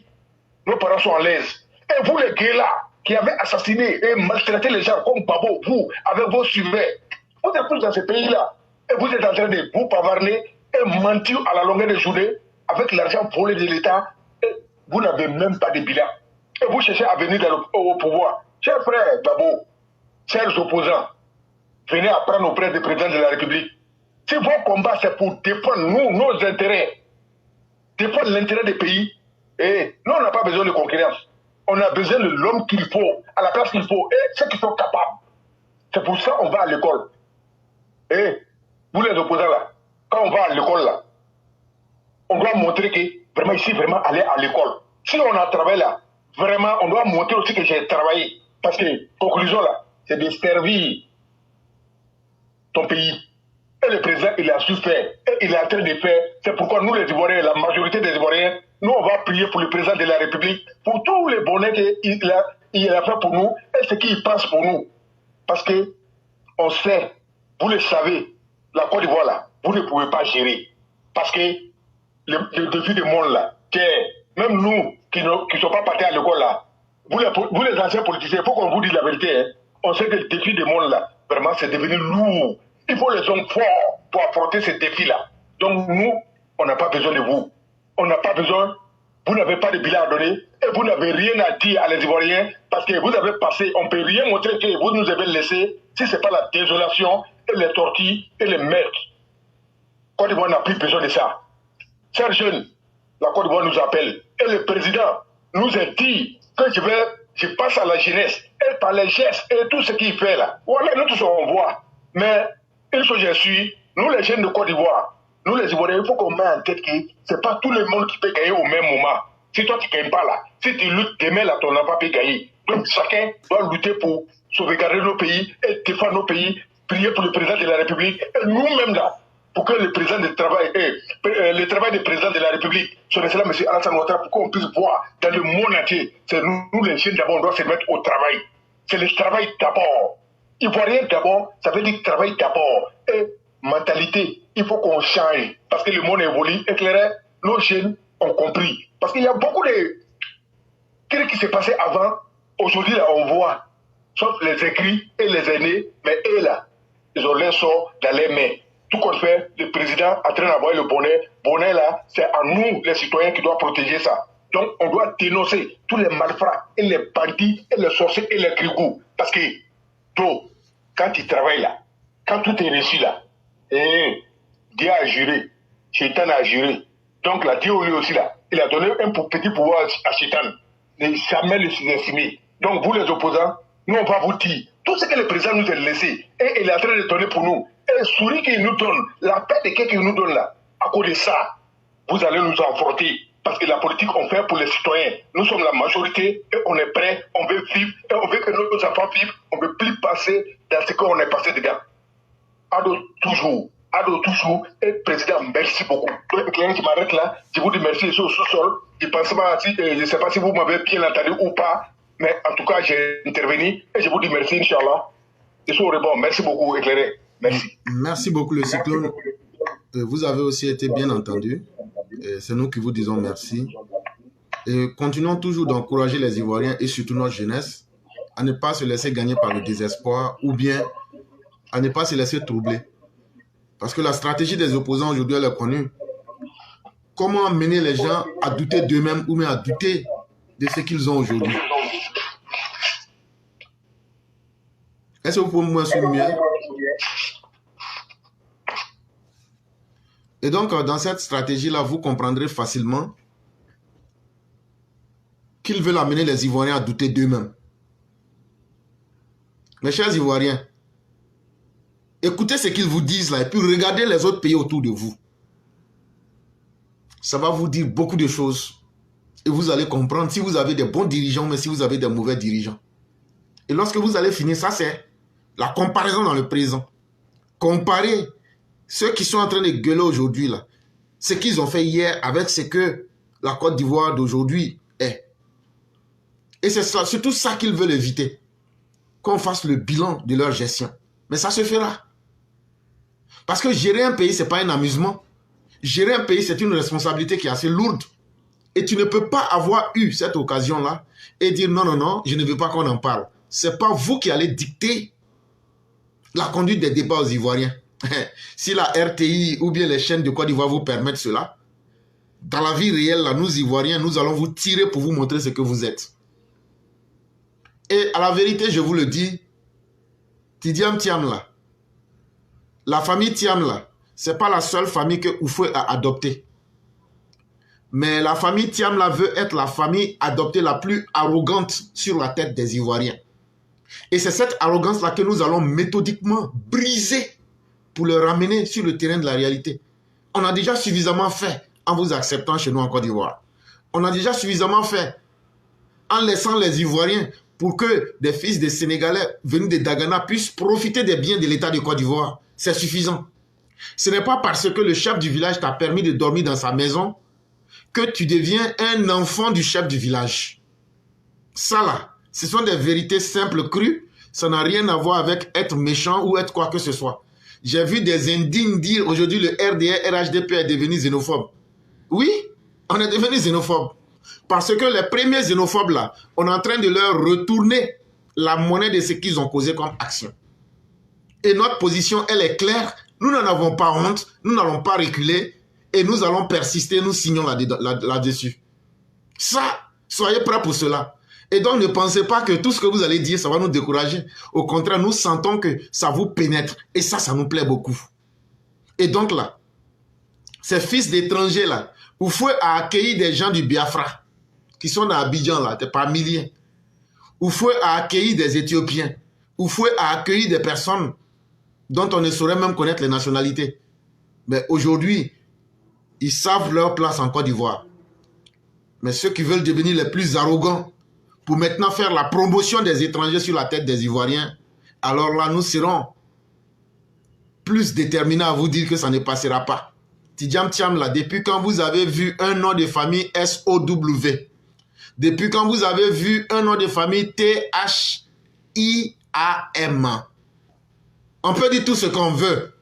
Nos parents sont à l'aise. Et vous, les gars là, qui avez assassiné et maltraité les gens comme Babo, vous, avec vos surveillants, vous êtes tous dans ce pays-là. Et vous êtes en train de vous pavarner et mentir à la longueur des journées avec l'argent volé de l'État. Et vous n'avez même pas de bilan. Et vous cherchez à venir au pouvoir. Chers frères Babo, chers opposants, venez apprendre auprès du président de la République. Si vos combats, c'est pour défendre nous, nos intérêts, défendre l'intérêt des pays, et nous, on n'a pas besoin de concurrence. On a besoin de l'homme qu'il faut, à la place qu'il faut, et ceux qui sont capables. C'est pour ça qu'on va à l'école. Et vous les opposants là, quand on va à l'école là, on doit montrer que vraiment ici, vraiment aller à l'école. Si on a travaillé là, vraiment, on doit montrer aussi que j'ai travaillé. Parce que, conclusion là, c'est de servir ton pays. Et le président, il a su faire. Et il est en train de faire. C'est pourquoi nous, les Ivoiriens, la majorité des Ivoiriens, nous, on va prier pour le président de la République, pour tous les bonheurs qu'il a fait pour nous et ce qu'il pense pour nous. Parce que, on sait, vous le savez, la Côte d'Ivoire là, vous ne pouvez pas gérer. Parce que le défi du monde là, même nous qui ne sont pas partis à l'école là, vous les anciens politiciens, il faut qu'on vous dise la vérité. Hein. On sait que le défi du monde là, vraiment, c'est devenu lourd. Il faut les hommes forts pour affronter ce défi-là. Donc nous, on n'a pas besoin de vous. On n'a pas besoin, vous n'avez pas de bilan à donner et vous n'avez rien à dire à les Ivoiriens parce que vous avez passé, on ne peut rien montrer que vous nous avez laissé si ce n'est pas la désolation et les tortilles et les meurtres. Côte d'Ivoire n'a plus besoin de ça. Chers jeunes, la Côte d'Ivoire nous appelle et le président nous a dit que je passe à la jeunesse et par les gestes et tout ce qu'il fait là. Voilà, nous tous on voit. Mais une chose je suis, nous les jeunes de Côte d'Ivoire, nous les Ivoiriens, il faut qu'on mette en tête que ce n'est pas tout le monde qui peut gagner au même moment. Si toi tu ne gagnes pas là, si tu luttes demain là, ton enfant peut gagner. Donc chacun doit lutter pour sauvegarder nos pays et défendre nos pays, prier pour le président de la République et nous-mêmes là, pour que le président du travail, le travail du président de la République, son excellence M. Alassane Ouattara, pour qu'on puisse voir dans le monde entier, c'est nous les jeunes d'abord, on doit se mettre au travail. C'est le travail d'abord. Ivoirien d'abord, ça veut dire travail d'abord. Et mentalité, il faut qu'on change. Parce que le monde évolue, éclairé, nos jeunes ont compris. Parce qu'il y a beaucoup de trucs qui s'est passé avant. Aujourd'hui, là, on voit, sauf les écrits et les aînés, mais eux, là, ils ont leur sort dans les mains. Tout compte fait, le président est en train d'avoir le bonnet. Bonnet, là, c'est à nous, les citoyens, qui doivent protéger ça. Donc, on doit dénoncer tous les malfrats, et les bandits, et les sorciers, et les grigous. Parce que, quand ils travaillent là, quand tout est réussi là, Dieu a juré, Shaitan a juré. Donc, là, Dieu lui aussi là, il a donné un petit pouvoir à Shaitan. Ne jamais le sous-estimer. Donc, vous les opposants, nous, on va vous dire tout ce que le président nous a laissé, et il est en train de donner pour nous. Et le sourire qu'il nous donne, la paix de qu'il nous donne là, à cause de ça, vous allez nous affronter. Parce que la politique, on fait pour les citoyens. Nous sommes la majorité et on est prêts, on veut vivre, et on veut que nos enfants vivent, on ne veut plus passer dans ce qu'on est passé dedans. Ado toujours, et président, merci beaucoup. Donc, je m'arrête là, je vous dis merci, je suis au sous-sol. Je ne sais pas si vous m'avez bien entendu ou pas, mais en tout cas, j'ai intervenu et je vous dis merci, Inch'Allah. Je suis au rebond, merci beaucoup, éclairé. Merci. Merci beaucoup, le cyclone. Vous avez aussi été bien entendu. C'est nous qui vous disons merci. Et continuons toujours d'encourager les Ivoiriens et surtout notre jeunesse à ne pas se laisser gagner par le désespoir ou bien à ne pas se laisser troubler. Parce que la stratégie des opposants aujourd'hui, elle est connue. Comment amener les gens à douter d'eux-mêmes ou même à douter de ce qu'ils ont aujourd'hui? Est-ce que vous pouvez me suivre mieux? Et donc, dans cette stratégie-là, vous comprendrez facilement qu'ils veulent amener les Ivoiriens à douter d'eux-mêmes. Mes chers Ivoiriens, écoutez ce qu'ils vous disent là et puis regardez les autres pays autour de vous. Ça va vous dire beaucoup de choses. Et vous allez comprendre si vous avez des bons dirigeants, mais si vous avez des mauvais dirigeants. Et lorsque vous allez finir, ça c'est la comparaison dans le présent. Comparez ceux qui sont en train de gueuler aujourd'hui, là, ce qu'ils ont fait hier avec ce que la Côte d'Ivoire d'aujourd'hui est. Et c'est surtout ça qu'ils veulent éviter. Qu'on fasse le bilan de leur gestion. Mais ça se fera. Parce que gérer un pays, ce n'est pas un amusement. Gérer un pays, c'est une responsabilité qui est assez lourde. Et tu ne peux pas avoir eu cette occasion-là et dire non, non, non, je ne veux pas qu'on en parle. Ce n'est pas vous qui allez dicter la conduite des débats aux Ivoiriens. Si la RTI ou bien les chaînes de Côte d'Ivoire vous permettent cela, dans la vie réelle, là, nous Ivoiriens, nous allons vous tirer pour vous montrer ce que vous êtes. Et à la vérité, je vous le dis, Tidiam Thiam là, la famille Thiam là, ce n'est pas la seule famille que Houphouët a adoptée. Mais la famille Thiam là veut être la famille adoptée la plus arrogante sur la tête des Ivoiriens. Et c'est cette arrogance-là que nous allons méthodiquement briser pour le ramener sur le terrain de la réalité. On a déjà suffisamment fait en vous acceptant chez nous en Côte d'Ivoire. On a déjà suffisamment fait en laissant les Ivoiriens pour que des fils des Sénégalais venus de Dagana puissent profiter des biens de l'État de Côte d'Ivoire. C'est suffisant. Ce n'est pas parce que le chef du village t'a permis de dormir dans sa maison que tu deviens un enfant du chef du village. Ça là, ce sont des vérités simples, crues. Ça n'a rien à voir avec être méchant ou être quoi que ce soit. J'ai vu des indignes dire aujourd'hui le RDR, RHDP est devenu xénophobe. Oui, on est devenu xénophobe. Parce que les premiers xénophobes là, on est en train de leur retourner la monnaie de ce qu'ils ont causé comme action. Et notre position, elle est claire. Nous n'en avons pas honte, nous n'allons pas reculer et nous allons persister, nous signons là-dessus. Ça, soyez prêts pour cela. Et donc, ne pensez pas que tout ce que vous allez dire, ça va nous décourager. Au contraire, nous sentons que ça vous pénètre. Et ça, ça nous plaît beaucoup. Et donc là, ces fils d'étrangers là, Houphouët a accueilli des gens du Biafra, qui sont dans Abidjan là, par milliers. Houphouët a accueilli des Éthiopiens. Houphouët a accueilli des personnes dont on ne saurait même connaître les nationalités. Mais aujourd'hui, ils savent leur place en Côte d'Ivoire. Mais ceux qui veulent devenir les plus arrogants, pour maintenant faire la promotion des étrangers sur la tête des Ivoiriens, alors là, nous serons plus déterminé à vous dire que ça ne passera pas. Tidjam Tiam, là, depuis quand vous avez vu un nom de famille S-O-W, depuis quand vous avez vu un nom de famille T-H-I-A-M, on peut dire tout ce qu'on veut.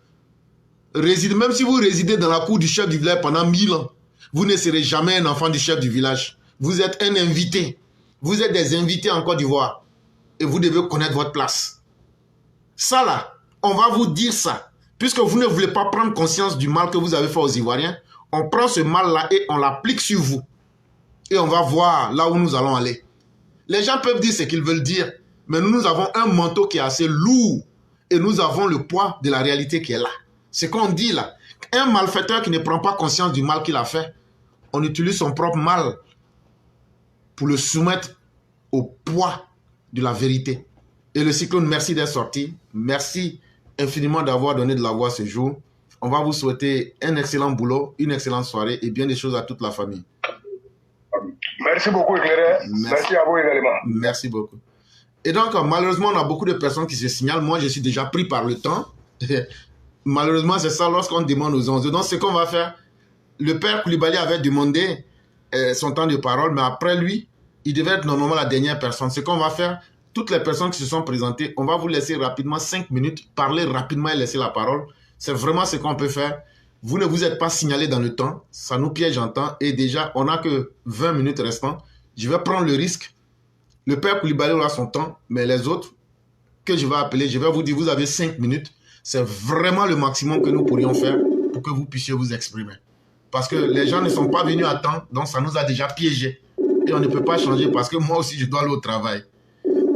Même si vous résidez dans la cour du chef du village pendant 1000 ans, vous ne serez jamais un enfant du chef du village. Vous êtes un invité. Vous êtes des invités en Côte d'Ivoire. Et vous devez connaître votre place. Ça là, on va vous dire ça. Puisque vous ne voulez pas prendre conscience du mal que vous avez fait aux Ivoiriens, on prend ce mal-là et on l'applique sur vous. Et on va voir là où nous allons aller. Les gens peuvent dire ce qu'ils veulent dire, mais nous avons un manteau qui est assez lourd. Et nous avons le poids de la réalité qui est là. Ce qu'on dit là, un malfaiteur qui ne prend pas conscience du mal qu'il a fait, on utilise son propre mal pour le soumettre au poids de la vérité. Et le cyclone, merci d'être sorti. Merci infiniment d'avoir donné de la voix ce jour. On va vous souhaiter un excellent boulot, une excellente soirée et bien des choses à toute la famille. Merci beaucoup, Éclairé. Merci à vous également. Merci beaucoup. Et donc, malheureusement, on a beaucoup de personnes qui se signalent. Moi, je suis déjà pris par le temps. Malheureusement, c'est ça lorsqu'on demande aux enjeux. Donc, ce qu'on va faire, le père Koulibaly avait demandé son temps de parole, mais après lui, il devait être normalement la dernière personne. Ce qu'on va faire, toutes les personnes qui se sont présentées, on va vous laisser rapidement 5 minutes, parler rapidement et laisser la parole. C'est vraiment ce qu'on peut faire. Vous ne vous êtes pas signalé dans le temps, ça nous piège en temps et déjà, on n'a que 20 minutes restantes. Je vais prendre le risque. Le père Koulibaly aura son temps, mais les autres que je vais appeler, je vais vous dire, vous avez 5 minutes. C'est vraiment le maximum que nous pourrions faire pour que vous puissiez vous exprimer. Parce que les gens ne sont pas venus à temps, donc ça nous a déjà piégés. Et on ne peut pas changer parce que moi aussi, je dois aller au travail.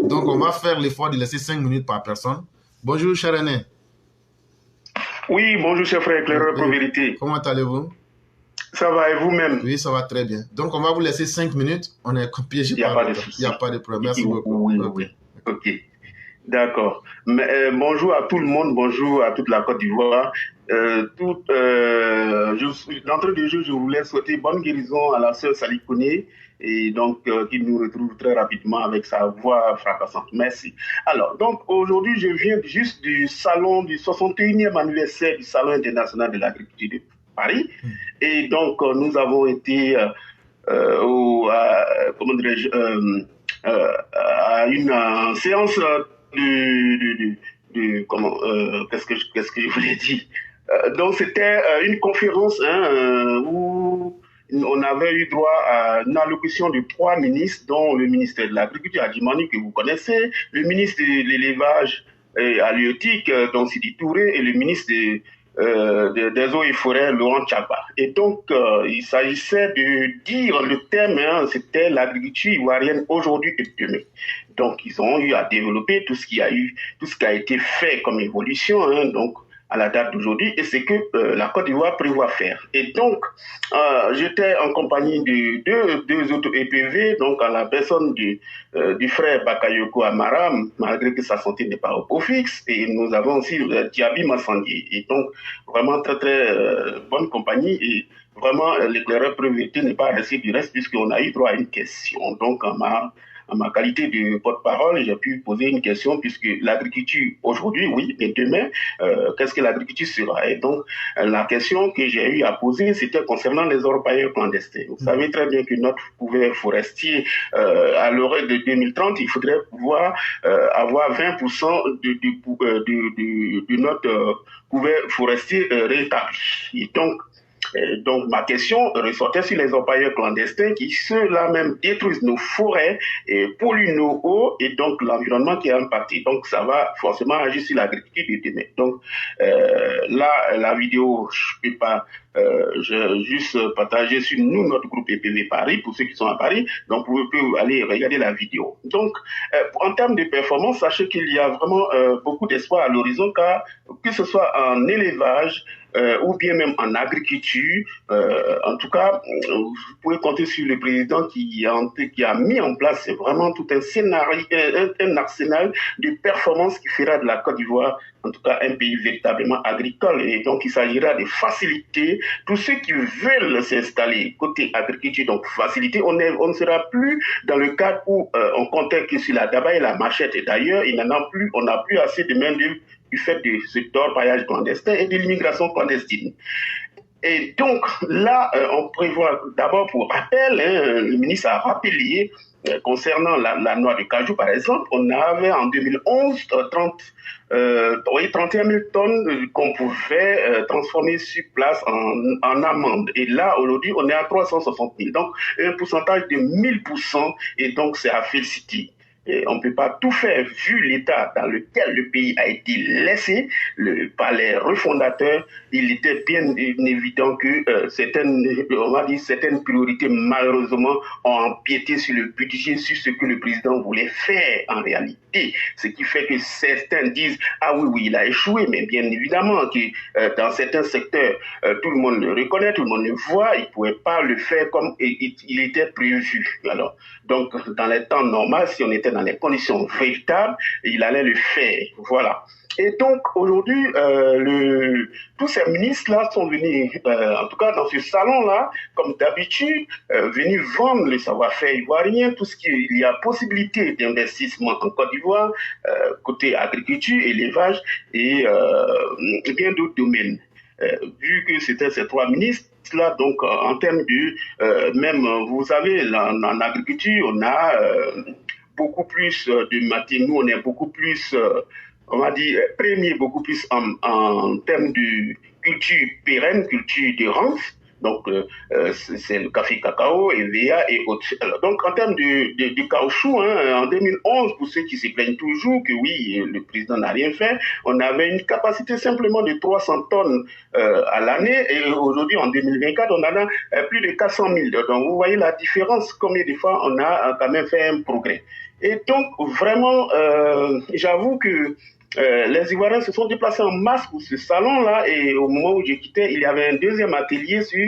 Donc, on va faire l'effort de laisser 5 minutes par personne. Bonjour, cher René. Oui, bonjour, cher frère éclaireur pour vérité. Comment allez-vous? Ça va et vous-même? Oui, ça va très bien. Donc, on va vous laisser 5 minutes. On est piégé. Il n'y a pas de souci. Il n'y a pas de problème. Merci beaucoup. Oui, oui. Ok. D'accord. Bonjour à tout le monde, bonjour à toute la Côte d'Ivoire. D'entrée de jeu, je voulais souhaiter bonne guérison à la sœur Sali Koné et donc qu'il nous retrouve très rapidement avec sa voix fracassante. Merci. Alors, donc aujourd'hui, je viens juste du salon du 61e anniversaire du Salon international de l'agriculture de Paris. Et donc, nous avons été à une séance qu'est-ce que je voulais dire, donc c'était une conférence où on avait eu droit à une allocution de 3 ministres, dont le ministre de l'Agriculture, Adjimani, que vous connaissez, le ministre de l'Élevage et halieutique, dont Sidi Touré, et le ministre des eaux et forêts, Laurent Tchaba. Et donc, il s'agissait de dire le thème, c'était l'agriculture ivoirienne aujourd'hui et demain. Donc, ils ont eu à développer tout ce qui a été fait comme évolution, donc à la date d'aujourd'hui, et c'est que la Côte d'Ivoire prévoit faire. Et donc, j'étais en compagnie de deux autres EPV, donc à la personne du frère Bakayoko Amara, malgré que sa santé n'est pas au beau fixe, et nous avons aussi Diaby Massandier. Et donc, vraiment très très bonne compagnie, et vraiment l'éclaireur priorité n'est pas resté du reste, puisqu'on a eu droit à une question. Donc, à ma qualité de porte-parole, j'ai pu poser une question, puisque l'agriculture aujourd'hui, oui, mais demain, qu'est-ce que l'agriculture sera? Et donc, la question que j'ai eu à poser, c'était concernant les orpailleurs clandestins. Vous savez très bien que notre couvert forestier, à l'horizon de 2030, il faudrait pouvoir avoir 20% de notre couvert forestier rétabli. Et donc, ma question ressortait sur les orpailleurs clandestins qui, ceux-là même, détruisent nos forêts et polluent nos eaux et donc l'environnement qui est impacté. Donc, ça va forcément agir sur l'agriculture de demain. Donc, là, la vidéo, je ne peux pas juste partager sur nous, notre groupe EPV Paris, pour ceux qui sont à Paris. Donc, vous pouvez aller regarder la vidéo. Donc, en termes de performance, sachez qu'il y a vraiment beaucoup d'espoir à l'horizon, car que ce soit en élevage, ou bien même en agriculture, en tout cas, vous pouvez compter sur le président qui a mis en place vraiment tout un scénario, un arsenal de performance qui fera de la Côte d'Ivoire, en tout cas, un pays véritablement agricole. Et donc, il s'agira de faciliter tous ceux qui veulent s'installer côté agriculture, donc faciliter. On ne sera plus dans le cadre où on comptait que sur la daba et la machette. Et d'ailleurs, on n'a plus assez de main-d'œuvre du fait de ce torpillage clandestin et de l'immigration clandestine. Et donc là, on prévoit d'abord, pour rappel, le ministre a rappelé concernant la noix de cajou, par exemple, on avait en 2011 31 000 tonnes qu'on pouvait transformer sur place en amande. Et là, aujourd'hui, on est à 360 000. Donc, un pourcentage de 1000%, et donc c'est à féliciter. Et on ne peut pas tout faire vu l'état dans lequel le pays a été laissé par les refondateurs. Il était bien évident que certaines priorités, malheureusement, ont empiété sur le budget, sur ce que le président voulait faire en réalité. Ce qui fait que certains disent « Ah oui, il a échoué », mais bien évidemment que dans certains secteurs, tout le monde le reconnaît, tout le monde le voit, il ne pouvait pas le faire comme il était prévu. Alors, donc, dans les temps normaux, si on était dans les conditions véritables, il allait le faire. Voilà. Et donc, aujourd'hui, tous ces ministres-là sont venus, en tout cas dans ce salon-là, comme d'habitude, venus vendre le savoir-faire ivoirien, tout ce qu'il y a possibilité d'investissement en Côte d'Ivoire, côté agriculture, élevage et bien d'autres domaines. Vu que c'était ces trois ministres, là, donc en termes de, même, vous savez, en agriculture, on a beaucoup plus de matières, nous on est beaucoup plus, on va dire, premier beaucoup plus en termes de culture pérenne, culture de rente. Donc, c'est le café cacao, EVA et autres. Alors, donc, en termes de caoutchouc, en 2011, pour ceux qui se plaignent toujours que oui, le président n'a rien fait, on avait une capacité simplement de 300 tonnes à l'année. Et aujourd'hui, en 2024, on en a plus de 400 000. Donc, vous voyez la différence, combien de fois on a quand même fait un progrès. Et donc, vraiment, j'avoue que les Ivoiriens se sont déplacés en masse pour ce salon-là, et au moment où je quittais, il y avait un deuxième atelier sur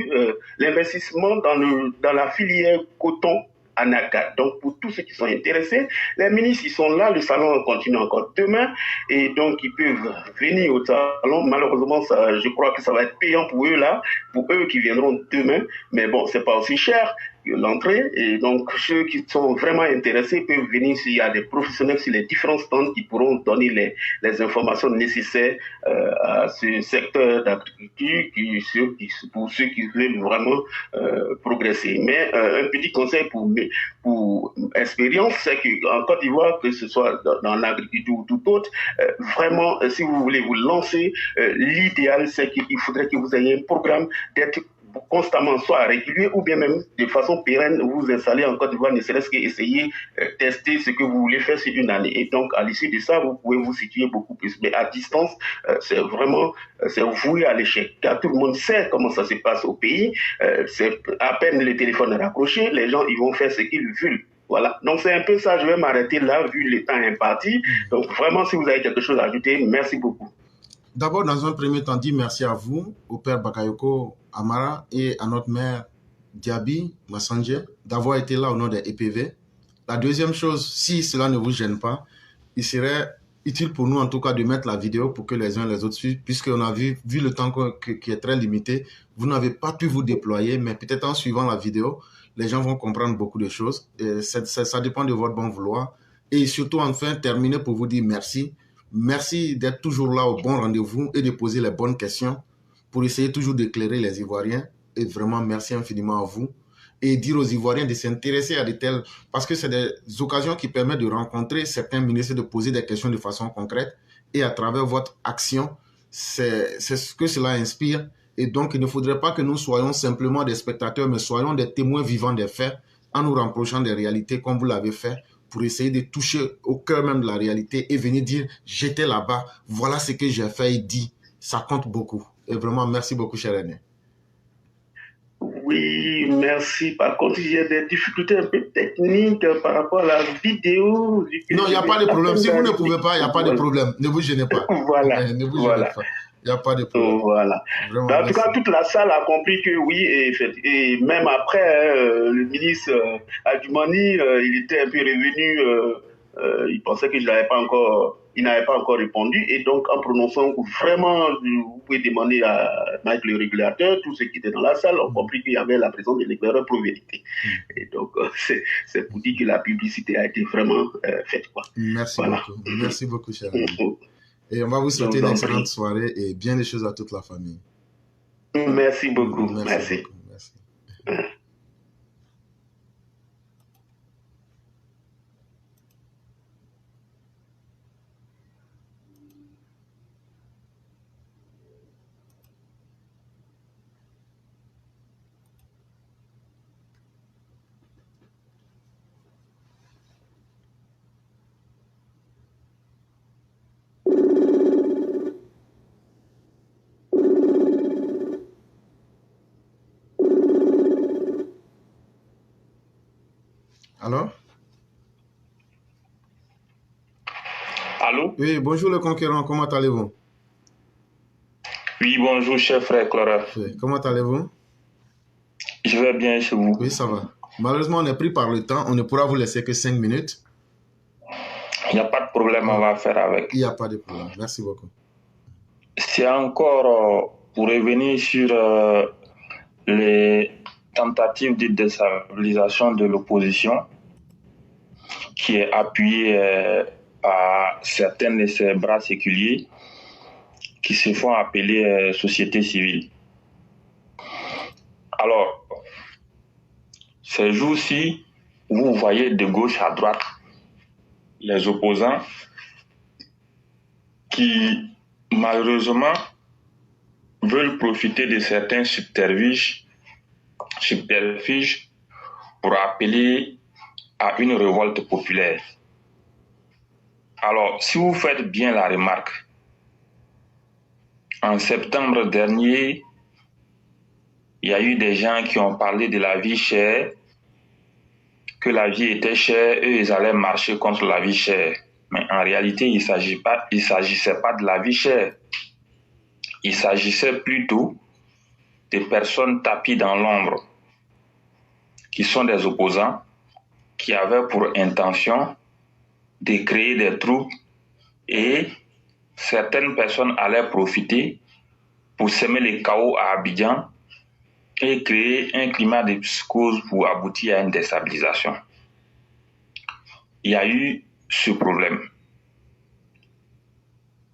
l'investissement dans la filière coton à Naka. Donc, pour tous ceux qui sont intéressés, les ministres, ils sont là, le salon continue encore demain, et donc ils peuvent venir au salon. Malheureusement, je crois que ça va être payant pour eux là, pour eux qui viendront demain, mais bon, c'est pas aussi cher l'entrée, et donc ceux qui sont vraiment intéressés peuvent venir s'il y a des professionnels sur les différents stands qui pourront donner les informations nécessaires à ce secteur d'agriculture pour ceux qui veulent vraiment progresser. Mais un petit conseil pour expérience, c'est qu'en Côte d'Ivoire, que ce soit dans l'agriculture ou tout autre, vraiment, si vous voulez vous lancer, l'idéal, c'est qu'il faudrait que vous ayez un programme d'être constamment, soit régulier ou bien même de façon pérenne, vous installer en Côte d'Ivoire, ne serait-ce qu'essayer, tester ce que vous voulez faire sur une année. Et donc, à l'issue de ça, vous pouvez vous situer beaucoup plus. Mais à distance, c'est vraiment, c'est voué à l'échec. Car tout le monde sait comment ça se passe au pays. C'est à peine le téléphone est raccroché, les gens, ils vont faire ce qu'ils veulent. Voilà. Donc, c'est un peu ça. Je vais m'arrêter là, vu le temps imparti. Donc, vraiment, si vous avez quelque chose à ajouter, merci beaucoup. D'abord, dans un premier temps, dis merci à vous, au père Bakayoko Amara et à notre mère Diaby Massanger d'avoir été là au nom des EPV. La deuxième chose, si cela ne vous gêne pas, il serait utile pour nous en tout cas de mettre la vidéo pour que les uns les autres suivent, puisqu'on a vu le temps qui est très limité, vous n'avez pas pu vous déployer, mais peut-être en suivant la vidéo, les gens vont comprendre beaucoup de choses. Et ça dépend de votre bon vouloir. Et surtout, enfin, terminer pour vous dire merci. Merci d'être toujours là au bon rendez-vous et de poser les bonnes questions pour essayer toujours d'éclairer les Ivoiriens. Et vraiment, merci infiniment à vous. Et dire aux Ivoiriens de s'intéresser à de telles... Parce que c'est des occasions qui permettent de rencontrer certains ministres, de poser des questions de façon concrète. Et à travers votre action, c'est ce que cela inspire. Et donc, il ne faudrait pas que nous soyons simplement des spectateurs, mais soyons des témoins vivants des faits, en nous rapprochant des réalités comme vous l'avez fait, pour essayer de toucher au cœur même de la réalité et venir dire « j'étais là-bas, voilà ce que j'ai fait et dit ». Ça compte beaucoup. Et vraiment, merci beaucoup, cher aîné. Oui, merci. Par contre, j'ai des difficultés un peu techniques par rapport à la vidéo. Non, il n'y a pas de problème. Si vous ne pouvez pas, il n'y a pas de problème. Ne vous gênez pas. Voilà. Ne vous gênez pas. Il n'y a pas de problème. Voilà. Vraiment, en tout cas, toute la salle a compris que oui, et même après, le ministre Adjumani, il était un peu revenu, il pensait que je n'avais pas encore... Il n'avait pas encore répondu, et donc en prononçant vraiment, vous pouvez demander à Mike le régulateur, tous ceux qui étaient dans la salle ont compris qu'il y avait la présence de l'éclaireur pour vérité. Et donc c'est pour dire que la publicité a été vraiment faite, quoi. Merci beaucoup. Merci beaucoup, cher ami. Et on va vous Je souhaiter vous une en excellente prie. soirée et bien des choses à toute la famille. Merci beaucoup. Merci Merci. beaucoup. Merci. Alors? Allô? Oui, bonjour le conquérant, comment allez-vous? Oui, bonjour, cher frère Clara. Oui, comment allez-vous? Je vais bien chez vous. Oui, ça va. Malheureusement, on est pris par le temps, on ne pourra vous laisser que 5 minutes. Il n'y a pas de problème, on va faire avec. Il n'y a pas de problème, merci beaucoup. C'est encore pour revenir sur les tentatives de déstabilisation de l'opposition qui est appuyée par certains de ces bras séculiers qui se font appeler société civile. Alors, ces jours-ci, vous voyez de gauche à droite les opposants qui, malheureusement, veulent profiter de certains subterfuges pour appeler à une révolte populaire. Alors, si vous faites bien la remarque, en septembre dernier, il y a eu des gens qui ont parlé de la vie chère, que la vie était chère, eux, ils allaient marcher contre la vie chère. Mais en réalité, il ne s'agissait pas de la vie chère. Il s'agissait plutôt des personnes tapies dans l'ombre, qui sont des opposants, qui avaient pour intention de créer des troubles et certaines personnes allaient profiter pour semer le chaos à Abidjan et créer un climat de psychose pour aboutir à une déstabilisation. Il y a eu ce problème.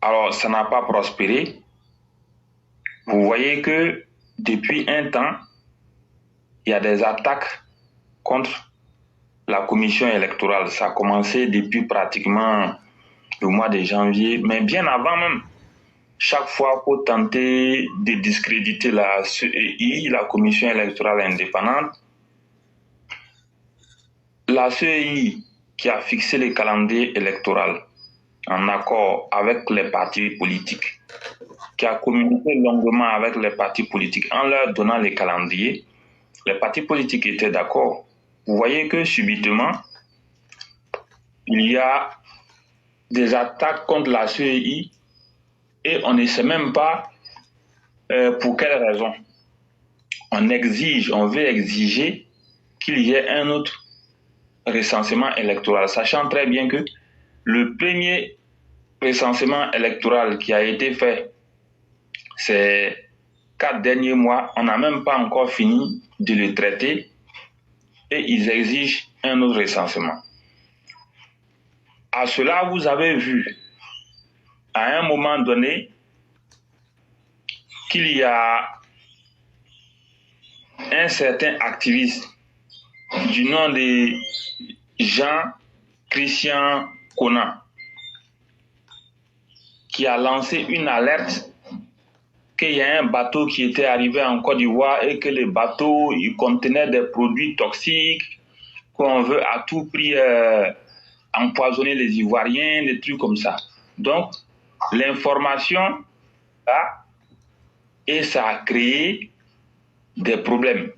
Alors, ça n'a pas prospéré. Vous voyez que depuis un temps, il y a des attaques contre la commission électorale. Ça a commencé depuis pratiquement le mois de janvier, mais bien avant même. Chaque fois pour tenter de discréditer la CEI, la commission électorale indépendante, la CEI qui a fixé le calendrier électoral en accord avec les partis politiques, qui a communiqué longuement avec les partis politiques en leur donnant les calendriers, les partis politiques étaient d'accord. Vous voyez que subitement, il y a des attaques contre la CEI et on ne sait même pas pour quelle raison. On veut exiger qu'il y ait un autre recensement électoral, sachant très bien que le premier recensement électoral qui a été fait ces 4 derniers mois, on n'a même pas encore fini de le traiter et ils exigent un autre recensement. À cela, vous avez vu à un moment donné qu'il y a un certain activiste du nom de Jean-Christian Conan qui a lancé une alerte qu'il y a un bateau qui était arrivé en Côte d'Ivoire et que le bateau il contenait des produits toxiques, qu'on veut à tout prix empoisonner les Ivoiriens, des trucs comme ça. Donc, l'information là, et ça a créé des problèmes.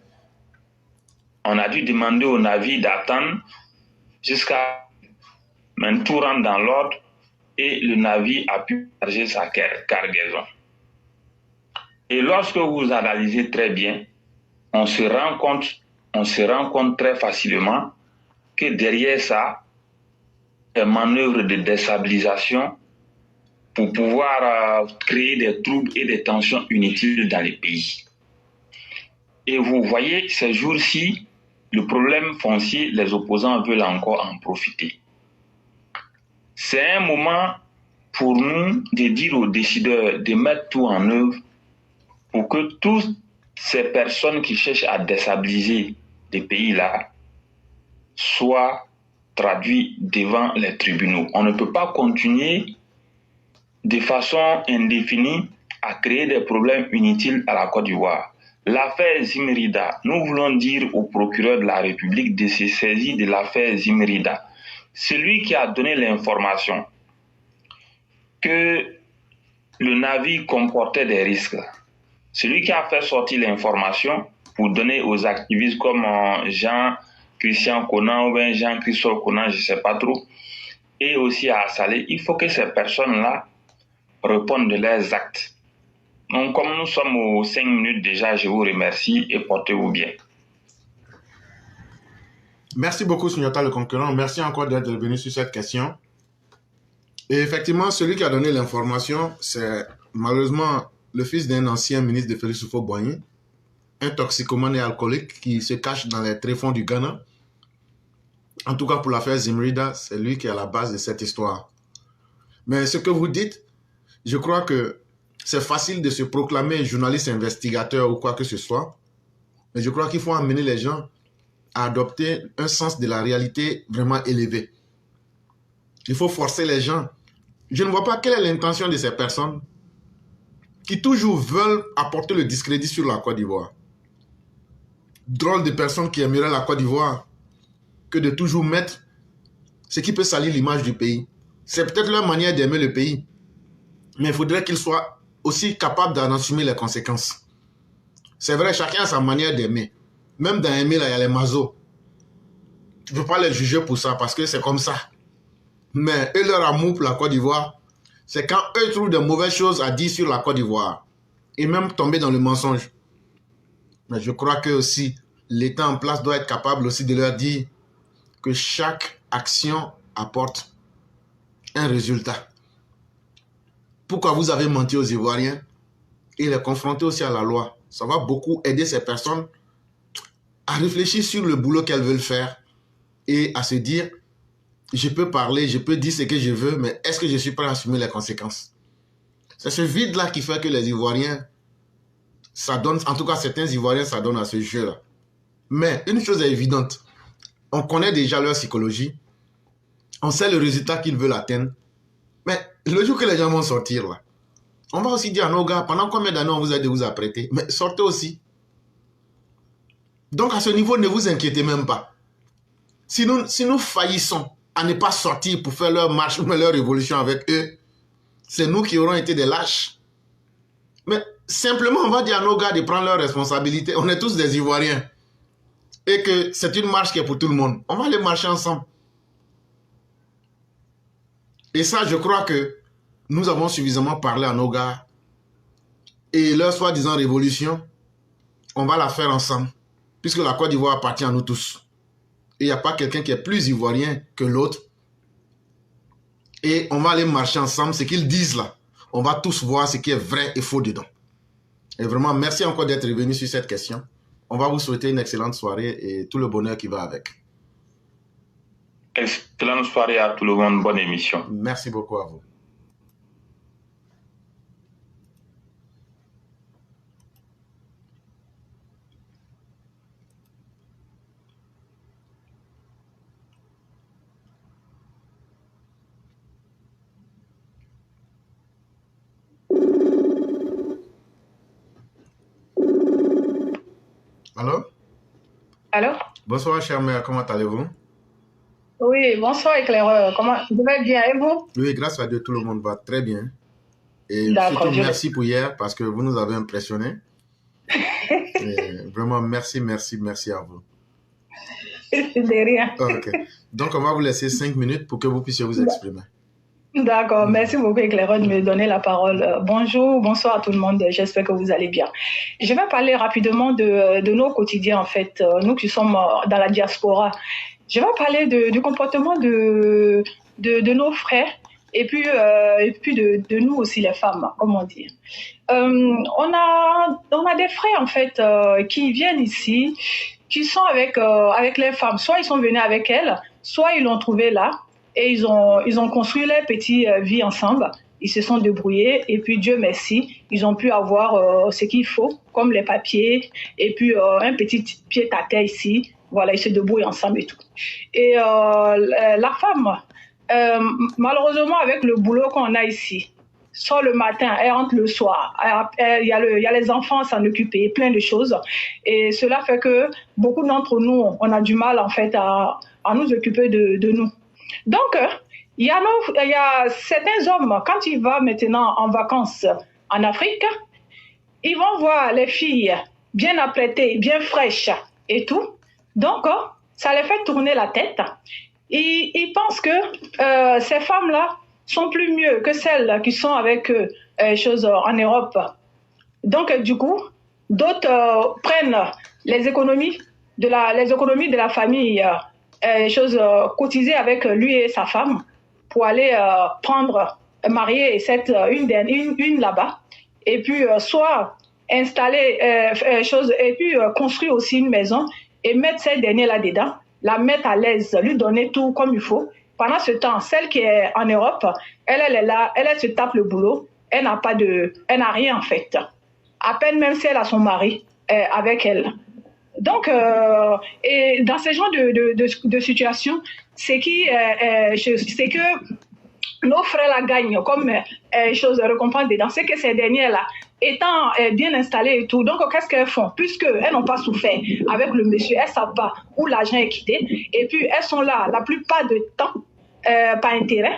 On a dû demander au navire d'attendre jusqu'à maintenant tout rentre dans l'ordre et le navire a pu charger sa cargaison. Et lorsque vous analysez très bien, on se rend compte très facilement que derrière ça, des manœuvres de déstabilisation pour pouvoir créer des troubles et des tensions inutiles dans les pays. Et vous voyez, ces jours-ci, le problème foncier, les opposants veulent encore en profiter. C'est un moment pour nous de dire aux décideurs de mettre tout en œuvre pour que toutes ces personnes qui cherchent à déstabiliser les pays-là soient traduites devant les tribunaux. On ne peut pas continuer de façon indéfinie à créer des problèmes inutiles à la Côte d'Ivoire. L'affaire Zimrida, nous voulons dire au procureur de la République de se saisir de l'affaire Zimrida. Celui qui a donné l'information que le navire comportait des risques, celui qui a fait sortir l'information pour donner aux activistes comme Jean-Christian Conan ou bien Jean-Christophe Conan, je ne sais pas trop, et aussi à Salé, il faut que ces personnes-là répondent de leurs actes. Donc, comme nous sommes aux 5 minutes déjà, je vous remercie et portez-vous bien. Merci beaucoup, Sunyata le concurrent. Merci encore d'être venu sur cette question. Et effectivement, celui qui a donné l'information, c'est malheureusement le fils d'un ancien ministre de Félix Houphouët-Boigny, un toxicomane et alcoolique qui se cache dans les tréfonds du Ghana. En tout cas, pour l'affaire Zimrida, c'est lui qui est à la base de cette histoire. Mais ce que vous dites, je crois que c'est facile de se proclamer journaliste investigateur ou quoi que ce soit. Mais je crois qu'il faut amener les gens à adopter un sens de la réalité vraiment élevé. Il faut forcer les gens. Je ne vois pas quelle est l'intention de ces personnes qui toujours veulent apporter le discrédit sur la Côte d'Ivoire. Drôle de personnes qui aimeraient la Côte d'Ivoire que de toujours mettre ce qui peut salir l'image du pays. C'est peut-être leur manière d'aimer le pays. Mais il faudrait qu'ils soient aussi capables d'en assumer les conséquences. C'est vrai, chacun a sa manière d'aimer. Même dans aimer, là, il y a les mazos. Tu ne peux pas les juger pour ça parce que c'est comme ça. Mais eux, leur amour pour la Côte d'Ivoire, c'est quand eux trouvent de mauvaises choses à dire sur la Côte d'Ivoire. Et même tomber dans le mensonge. Mais je crois que aussi, l'État en place doit être capable aussi de leur dire que chaque action apporte un résultat. Pourquoi vous avez menti aux Ivoiriens et les confronter aussi à la loi? Ça va beaucoup aider ces personnes à réfléchir sur le boulot qu'elles veulent faire et à se dire, je peux parler, je peux dire ce que je veux, mais est-ce que je suis prêt à assumer les conséquences? C'est ce vide-là qui fait que les Ivoiriens, ça donne, en tout cas certains Ivoiriens, ça donne à ce jeu-là. Mais une chose est évidente, on connaît déjà leur psychologie, on sait le résultat qu'ils veulent atteindre, mais le jour que les gens vont sortir, là, on va aussi dire à nos gars, pendant combien d'années on vous a dit de vous apprêter? Mais sortez aussi. Donc à ce niveau, ne vous inquiétez même pas. Si nous faillissons à ne pas sortir pour faire leur marche ou leur révolution avec eux, c'est nous qui aurons été des lâches. Mais simplement, on va dire à nos gars de prendre leurs responsabilités. On est tous des Ivoiriens. Et que c'est une marche qui est pour tout le monde. On va aller marcher ensemble. Et ça, je crois que nous avons suffisamment parlé à nos gars. Et leur soi-disant révolution, on va la faire ensemble. Puisque la Côte d'Ivoire appartient à nous tous. Et il n'y a pas quelqu'un qui est plus ivoirien que l'autre. Et on va aller marcher ensemble. Ce qu'ils disent là, on va tous voir ce qui est vrai et faux dedans. Et vraiment, merci encore d'être venu sur cette question. On va vous souhaiter une excellente soirée et tout le bonheur qui va avec. Excellente soirée à tout le monde. Bonne émission. Merci beaucoup à vous. Allô? Allô? Bonsoir, chère mère. Comment allez-vous? Oui, bonsoir, éclaireur. Comment? Vous allez bien, et vous? Oui, grâce à Dieu, tout le monde va très bien. Et D'accord, surtout, merci pour hier parce que vous nous avez impressionnés. Vraiment, merci à vous. De rien. Ok. Donc, on va vous laisser 5 minutes pour que vous puissiez vous exprimer. D'accord, merci beaucoup, éclaireur, de me donner la parole. Bonjour, bonsoir à tout le monde. J'espère que vous allez bien. Je vais parler rapidement de nos quotidiens, en fait, nous qui sommes dans la diaspora. Je vais parler du comportement de nos frères et puis de nous aussi, les femmes, comment dire. On a des frères, en fait, qui viennent ici, qui sont avec les femmes. Soit ils sont venus avec elles, soit ils l'ont trouvé là. Et ils ont construit leur petite vie ensemble. ils se sont débrouillés et puis Dieu merci, ils ont pu avoir ce qu'il faut, comme les papiers et puis un petit pied à terre ici. Voilà, ils se débrouillent ensemble et tout. Et la femme, malheureusement, avec le boulot qu'on a ici, sort le matin, elle rentre le soir. Il y a les enfants à s'en occuper, plein de choses. Et cela fait que beaucoup d'entre nous, on a du mal en fait à nous occuper de nous. Donc, il y a certains hommes, quand ils vont maintenant en vacances en Afrique, ils vont voir les filles bien apprêtées, bien fraîches et tout. Donc, ça les fait tourner la tête. Ils pensent que ces femmes-là sont plus mieux que celles qui sont avec choses en Europe. Donc, du coup, d'autres prennent les économies de la famille, choses cotisées avec lui et sa femme pour aller marier une là-bas. Et puis, soit installer et puis construire aussi une maison et mettre cette dernière là-dedans, la mettre à l'aise, lui donner tout comme il faut. Pendant ce temps, celle qui est en Europe, elle est là, elle se tape le boulot, elle n'a rien en fait. À peine même si elle a son mari avec elle. Donc, et dans ce genre de situation, c'est que nos frères la gagnent comme chose récompense dedans. C'est que ces dernières-là, étant bien installées et tout, donc qu'est-ce qu'elles font? Puisqu'elles n'ont pas souffert avec le monsieur, elles ne savent pas où l'argent est quitté. Et puis, elles sont là la plupart du temps par intérêt.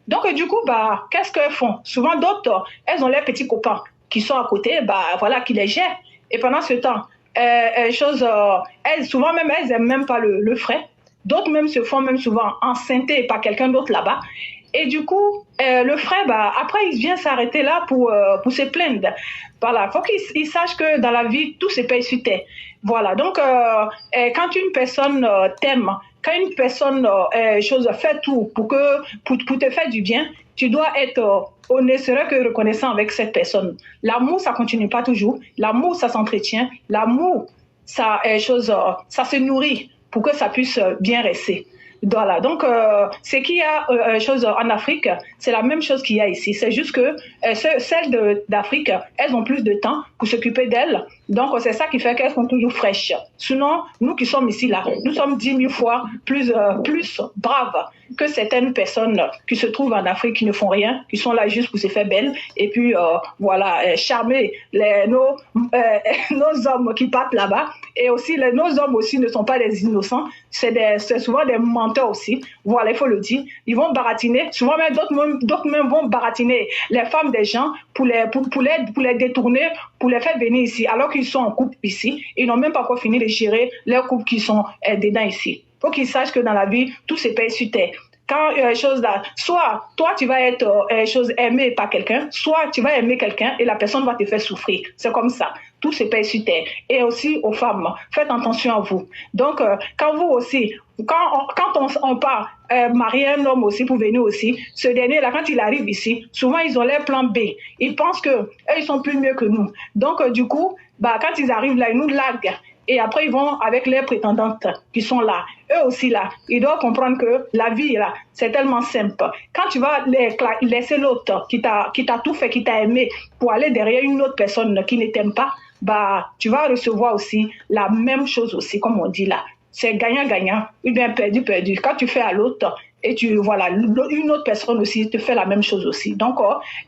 Donc, du coup, qu'est-ce qu'elles font? Souvent, d'autres, elles ont leurs petits copains qui sont à côté, voilà, qui les gèrent. Et pendant ce temps, souvent même, elles n'aiment même pas le frère. D'autres même se font même souvent enceinter par quelqu'un d'autre là-bas. Et du coup, le frère, après, il vient s'arrêter là pour se plaindre. Voilà, il faut qu'il sache que dans la vie, tout se paye sur terre. Voilà, donc quand une personne t'aime, quand une personne fait tout pour te faire du bien, tu dois être ne serait que reconnaissant avec cette personne. L'amour, ça continue pas toujours. L'amour, ça s'entretient. L'amour, ça se nourrit pour que ça puisse bien rester. Voilà, donc ce qu'il y a en Afrique, c'est la même chose qu'il y a ici. C'est juste que celles d'Afrique, elles ont plus de temps pour s'occuper d'elles. Donc c'est ça qui fait qu'elles sont toujours fraîches. Sinon, nous qui sommes ici, là, nous sommes 10 000 fois plus braves que certaines personnes qui se trouvent en Afrique, qui ne font rien, qui sont là juste pour se faire belles. Et puis, charmer nos hommes qui partent là-bas. Et aussi, nos hommes aussi ne sont pas des innocents. C'est souvent des menteurs aussi. Voilà, il faut le dire. Ils vont baratiner. Souvent même, d'autres même vont baratiner les femmes des gens pour les détourner, pour les faire venir ici, alors qu'ils sont en couple ici. Ils n'ont même pas encore fini de gérer leurs couples qui sont dedans ici. Il faut qu'ils sachent que dans la vie, tout se paye sur terre. Quand soit toi tu vas être aimé par quelqu'un, soit tu vas aimer quelqu'un et la personne va te faire souffrir. C'est comme ça. Tout se paye sur terre. Et aussi aux femmes, faites attention à vous. Donc quand vous aussi, quand on part marier un homme aussi pour venir aussi, ce dernier là quand il arrive ici, souvent ils ont leur plan B. Ils pensent que eux ils sont plus mieux que nous. Donc du coup, quand ils arrivent là, ils nous larguent. Et après, ils vont avec les prétendantes qui sont là. Eux aussi, là, ils doivent comprendre que la vie, là, c'est tellement simple. Quand tu vas laisser l'autre qui t'a tout fait, qui t'a aimé, pour aller derrière une autre personne qui ne t'aime pas, tu vas recevoir aussi la même chose aussi, comme on dit là. C'est gagnant-gagnant, ou bien perdu-perdu. Quand tu fais à l'autre, et une autre personne aussi te fait la même chose aussi. Donc,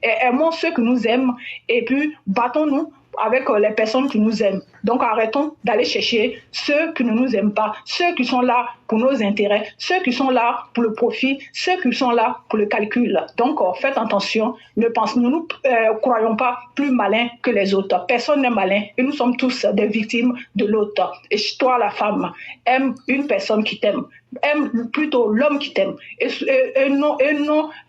aimons ceux qui nous aiment, et puis battons-nous avec les personnes qui nous aiment. Donc arrêtons d'aller chercher ceux qui ne nous aiment pas, ceux qui sont là pour nos intérêts, ceux qui sont là pour le profit, ceux qui sont là pour le calcul. Donc faites attention, ne nous croyons pas plus malins que les autres. Personne n'est malin et nous sommes tous des victimes de l'autre. Et toi, la femme, aime une personne qui t'aime. Aime plutôt l'homme qui t'aime et non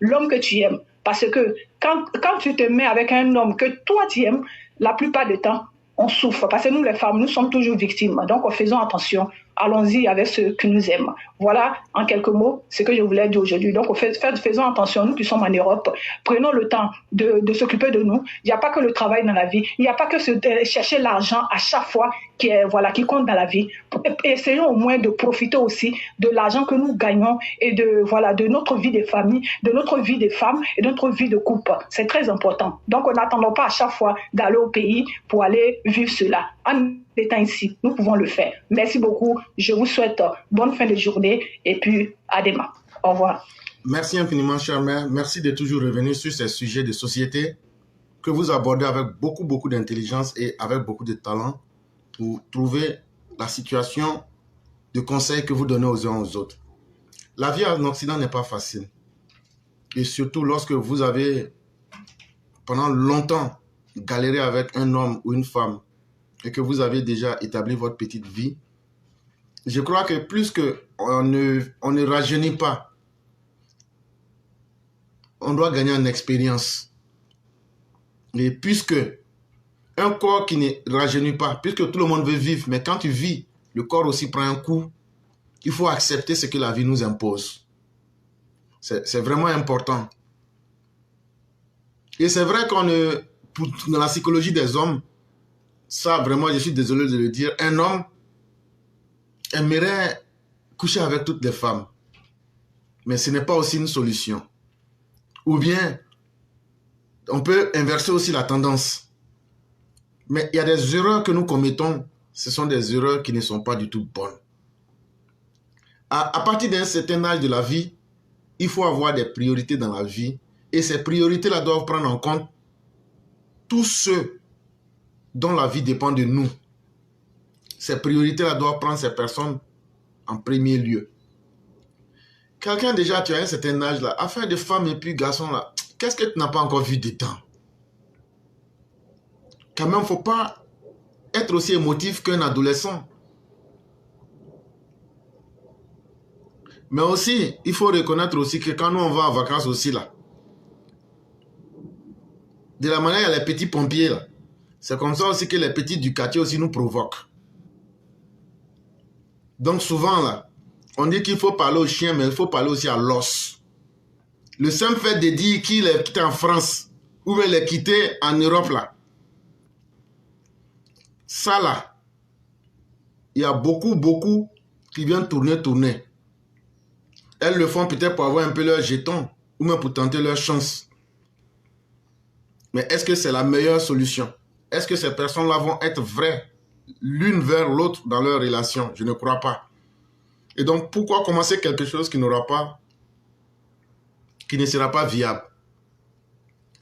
l'homme que tu aimes. Parce que quand tu te mets avec un homme que toi tu aimes, la plupart du temps, on souffre. Parce que nous, les femmes, nous sommes toujours victimes. Donc, faisons attention allons-y avec ceux qui nous aiment. Voilà, en quelques mots, ce que je voulais dire aujourd'hui. Donc, faisons attention, nous qui sommes en Europe, prenons le temps de s'occuper de nous. Il n'y a pas que le travail dans la vie, il n'y a pas que chercher l'argent à chaque fois qui compte dans la vie. Essayons au moins de profiter aussi de l'argent que nous gagnons et de notre vie de famille, de notre vie de femmes et de notre vie de couple. C'est très important. Donc, on n'attendons pas à chaque fois d'aller au pays pour aller vivre cela. En étant ici, nous pouvons le faire. Merci beaucoup. Je vous souhaite bonne fin de journée et puis à demain. Au revoir. Merci infiniment, chère mère. Merci de toujours revenir sur ces sujets de société que vous abordez avec beaucoup d'intelligence et avec beaucoup de talent pour trouver la situation de conseils que vous donnez aux uns aux autres. La vie en Occident n'est pas facile. Et surtout lorsque vous avez pendant longtemps galéré avec un homme ou une femme et que vous avez déjà établi votre petite vie, je crois que plus qu'on ne rajeunit pas, on doit gagner en expérience. Et puisque un corps qui ne rajeunit pas, puisque tout le monde veut vivre, mais quand tu vis, le corps aussi prend un coup, il faut accepter ce que la vie nous impose. C'est vraiment important. Et c'est vrai dans la psychologie des hommes, ça vraiment, je suis désolé de le dire, un homme aimerait coucher avec toutes les femmes. Mais ce n'est pas aussi une solution. Ou bien, on peut inverser aussi la tendance. Mais il y a des erreurs que nous commettons, ce sont des erreurs qui ne sont pas du tout bonnes. À partir d'un certain âge de la vie, il faut avoir des priorités dans la vie. Et ces priorités-là doivent prendre en compte tous ceux dont la vie dépend de nous. Ces priorités-là doivent prendre ces personnes en premier lieu. Quelqu'un déjà, tu as un certain âge là, affaire de femmes et puis garçons là, qu'est-ce que tu n'as pas encore vu dedans? Quand même, il ne faut pas être aussi émotif qu'un adolescent. Mais aussi, il faut reconnaître aussi que quand nous on va en vacances aussi là, de la manière il y a les petits pompiers là, c'est comme ça aussi que les petits du quartier aussi nous provoquent. Donc souvent là, on dit qu'il faut parler au chien, mais il faut parler aussi à l'os. Le simple fait de dire qu'il est quitté en France ou il est quitté en Europe là, ça là, il y a beaucoup qui viennent tourner. Elles le font peut-être pour avoir un peu leur jeton ou même pour tenter leur chance. Mais est-ce que c'est la meilleure solution? Est-ce que ces personnes-là vont être vraies l'une vers l'autre dans leur relation? Je ne crois pas. Et donc, pourquoi commencer quelque chose qui ne sera pas viable?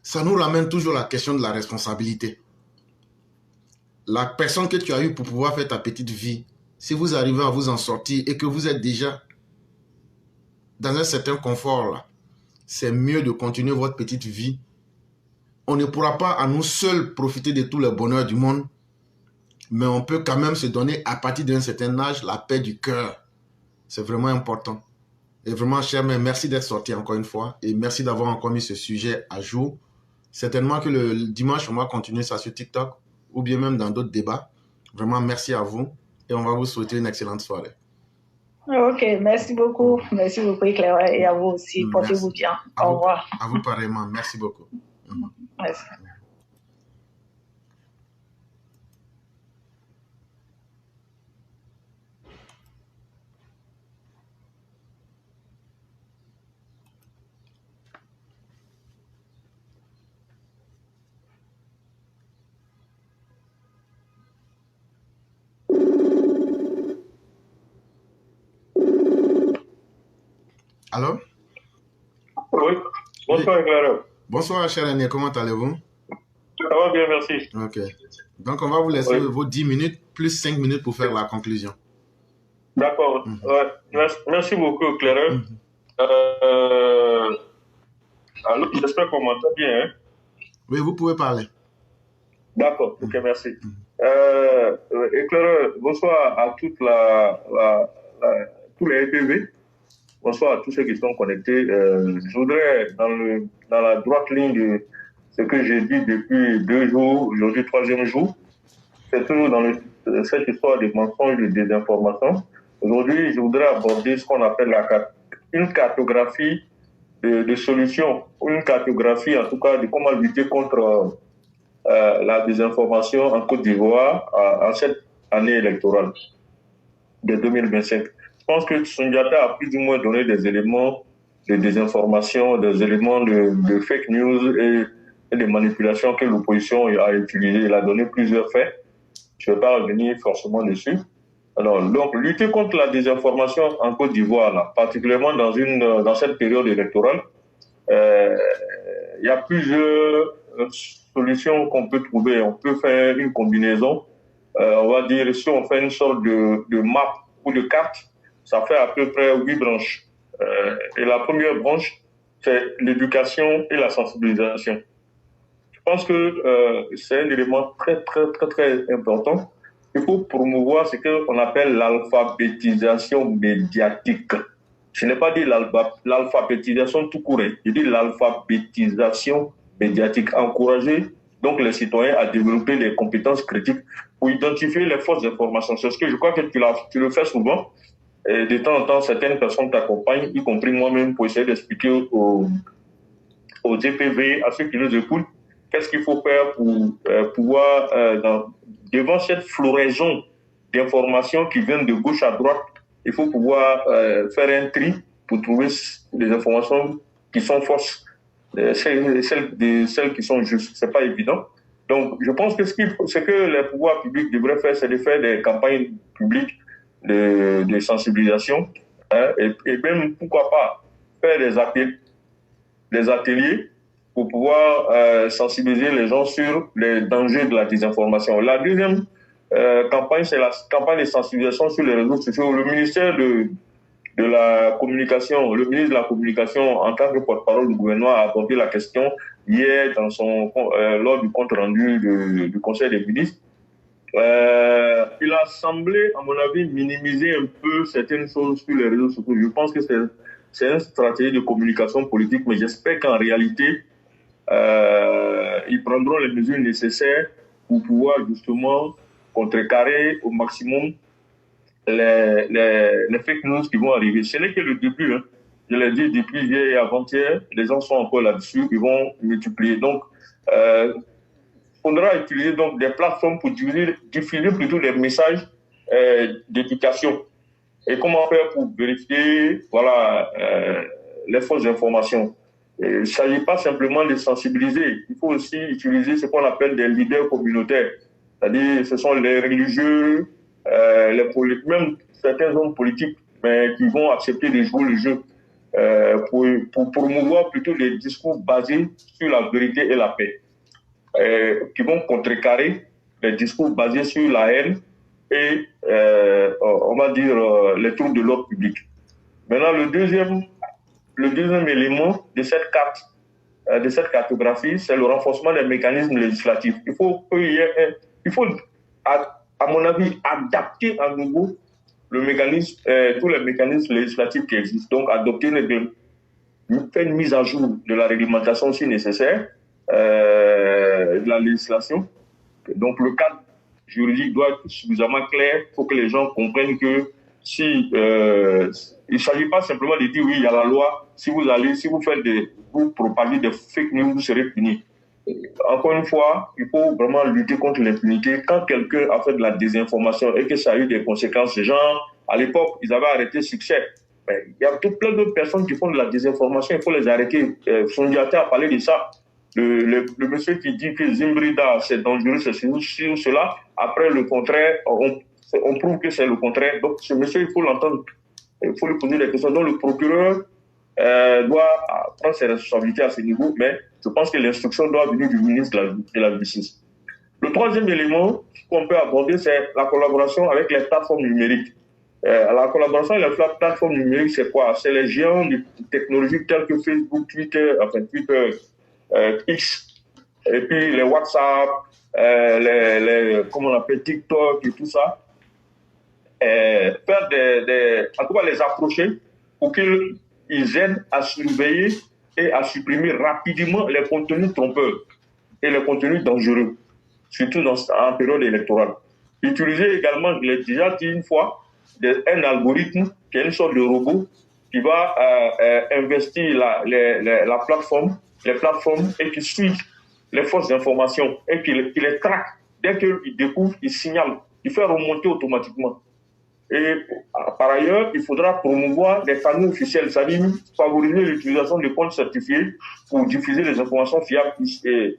Ça nous ramène toujours à la question de la responsabilité. La personne que tu as eue pour pouvoir faire ta petite vie, si vous arrivez à vous en sortir et que vous êtes déjà dans un certain confort là, c'est mieux de continuer votre petite vie. On ne pourra pas à nous seuls profiter de tout le bonheur du monde, mais on peut quand même se donner à partir d'un certain âge la paix du cœur. C'est vraiment important. Et vraiment, cher mère, merci d'être sorti encore une fois et merci d'avoir encore mis ce sujet à jour. Certainement que le dimanche, on va continuer ça sur TikTok ou bien même dans d'autres débats. Vraiment, merci à vous et on va vous souhaiter une excellente soirée. Ok, merci beaucoup. Merci beaucoup, Claire, et à vous aussi. Portez-vous bien. Au revoir. À vous pareillement. Merci beaucoup. Merci. Allô? Oui. Bonsoir, Clara. Bonsoir, cher Aîné. Comment allez-vous? Ça va bien, merci. Ok. Donc, on va vous laisser vos 10 minutes plus 5 minutes pour faire la conclusion. D'accord. Ouais. Merci beaucoup, Clara. Alors, j'espère qu'on m'entend bien. Hein? Oui, vous pouvez parler. D'accord. Ok, merci. Et Clara, bonsoir à toute tous les EPV. Bonsoir à tous ceux qui sont connectés. Je voudrais, dans la droite ligne de ce que j'ai dit depuis 2 jours, aujourd'hui 3e jour, c'est toujours dans cette histoire de mensonges, de désinformation. Aujourd'hui, je voudrais aborder ce qu'on appelle une cartographie de solutions, une cartographie en tout cas de comment lutter contre la désinformation en Côte d'Ivoire en cette année électorale de 2025. Je pense que Sundiata a plus ou moins donné des éléments de désinformation, des éléments de fake news et de manipulation que l'opposition a utilisé. Il a donné plusieurs faits. Je ne vais pas revenir forcément dessus. Alors, donc, lutter contre la désinformation en Côte d'Ivoire, particulièrement dans cette période électorale, il y a plusieurs solutions qu'on peut trouver. On peut faire une combinaison. On va dire, si on fait une sorte de map ou de carte, ça fait à peu près 8 branches. Et la première branche, c'est l'éducation et la sensibilisation. Je pense que c'est un élément très, très, très, très important. Il faut promouvoir ce qu'on appelle l'alphabétisation médiatique. Je n'ai pas dit l'alphabétisation tout court, je dis l'alphabétisation médiatique. Encourager donc les citoyens à développer des compétences critiques pour identifier les fausses informations. C'est ce que je crois que tu le fais souvent. Et de temps en temps, certaines personnes t'accompagnent, y compris moi-même, pour essayer d'expliquer aux DPV, à ceux qui nous écoutent, qu'est-ce qu'il faut faire pour pouvoir, devant cette floraison d'informations qui viennent de gauche à droite, il faut pouvoir faire un tri pour trouver des informations qui sont fausses, celles qui sont justes. C'est pas évident. Donc, je pense que ce que les pouvoirs publics devraient faire, c'est de faire des campagnes publiques de sensibilisation, hein, et même, pourquoi pas, faire des ateliers pour pouvoir sensibiliser les gens sur les dangers de la désinformation. La deuxième campagne, c'est la campagne de sensibilisation sur les réseaux sociaux. Le ministère de la Communication, le ministre de la Communication, en tant que porte-parole du gouvernement, a abordé la question hier lors du compte rendu du Conseil des ministres. Il a semblé, à mon avis, minimiser un peu certaines choses sur les réseaux sociaux. Je pense que c'est une stratégie de communication politique, mais j'espère qu'en réalité, ils prendront les mesures nécessaires pour pouvoir justement contrecarrer au maximum les fake news qui vont arriver. Ce n'est que le début. Hein. Je l'ai dit depuis hier et avant-hier, les gens sont encore là-dessus, ils vont multiplier. Donc, faudra utiliser donc des plateformes pour diffuser plutôt des messages d'éducation. Et comment faire pour vérifier les fausses informations. Il ne s'agit pas simplement de sensibiliser, il faut aussi utiliser ce qu'on appelle des leaders communautaires. C'est-à-dire ce sont les religieux, même certains hommes politiques, mais qui vont accepter de jouer le jeu pour promouvoir plutôt des discours basés sur la vérité et la paix. Qui vont contrecarrer les discours basés sur la haine et, on va dire, les troubles de l'ordre public. Maintenant, le deuxième élément de cette carte, de cette cartographie, c'est le renforcement des mécanismes législatifs. Il faut, à mon avis, adapter à nouveau tous les mécanismes législatifs qui existent. Donc, adopter faire une mise à jour de la réglementation si nécessaire, de la législation. Donc le cadre juridique doit être suffisamment clair pour que les gens comprennent que il ne s'agit pas simplement de dire oui, il y a la loi, si vous propagez des fake news, vous serez puni. Encore une fois, il faut vraiment lutter contre l'impunité. Quand quelqu'un a fait de la désinformation et que ça a eu des conséquences, ces gens, à l'époque, ils avaient arrêté Succès. Mais il y a plein d'autres personnes qui font de la désinformation, il faut les arrêter. Sundiata a parlé de ça. Le monsieur qui dit que Zimbrida, c'est dangereux, c'est ceci ou cela. Après, le contraire, on prouve que c'est le contraire. Donc, ce monsieur, il faut l'entendre. Il faut lui poser des questions. Donc, le procureur doit prendre ses responsabilités à ce niveau, mais je pense que l'instruction doit venir du ministre de la Justice. Le troisième élément qu'on peut aborder, c'est la collaboration avec les plateformes numériques. La collaboration avec les plateformes numériques, c'est quoi? C'est les géants de technologies telles que Facebook, Twitter, X, et puis les WhatsApp, comment on appelle, TikTok et tout ça. Faire en tout cas les approcher pour qu'ils aident à surveiller et à supprimer rapidement les contenus trompeurs et les contenus dangereux, surtout en période électorale. Utiliser également, je l'ai déjà dit une fois, un algorithme qui est une sorte de robot qui va investir la plateforme, les plateformes et qui suit les fausses informations et qui les traque. Dès qu'il découvre, il signale, il fait remonter automatiquement. Et par ailleurs, il faudra promouvoir des canaux officiels, c'est-à-dire favoriser l'utilisation de comptes certifiés pour diffuser les informations fiables issues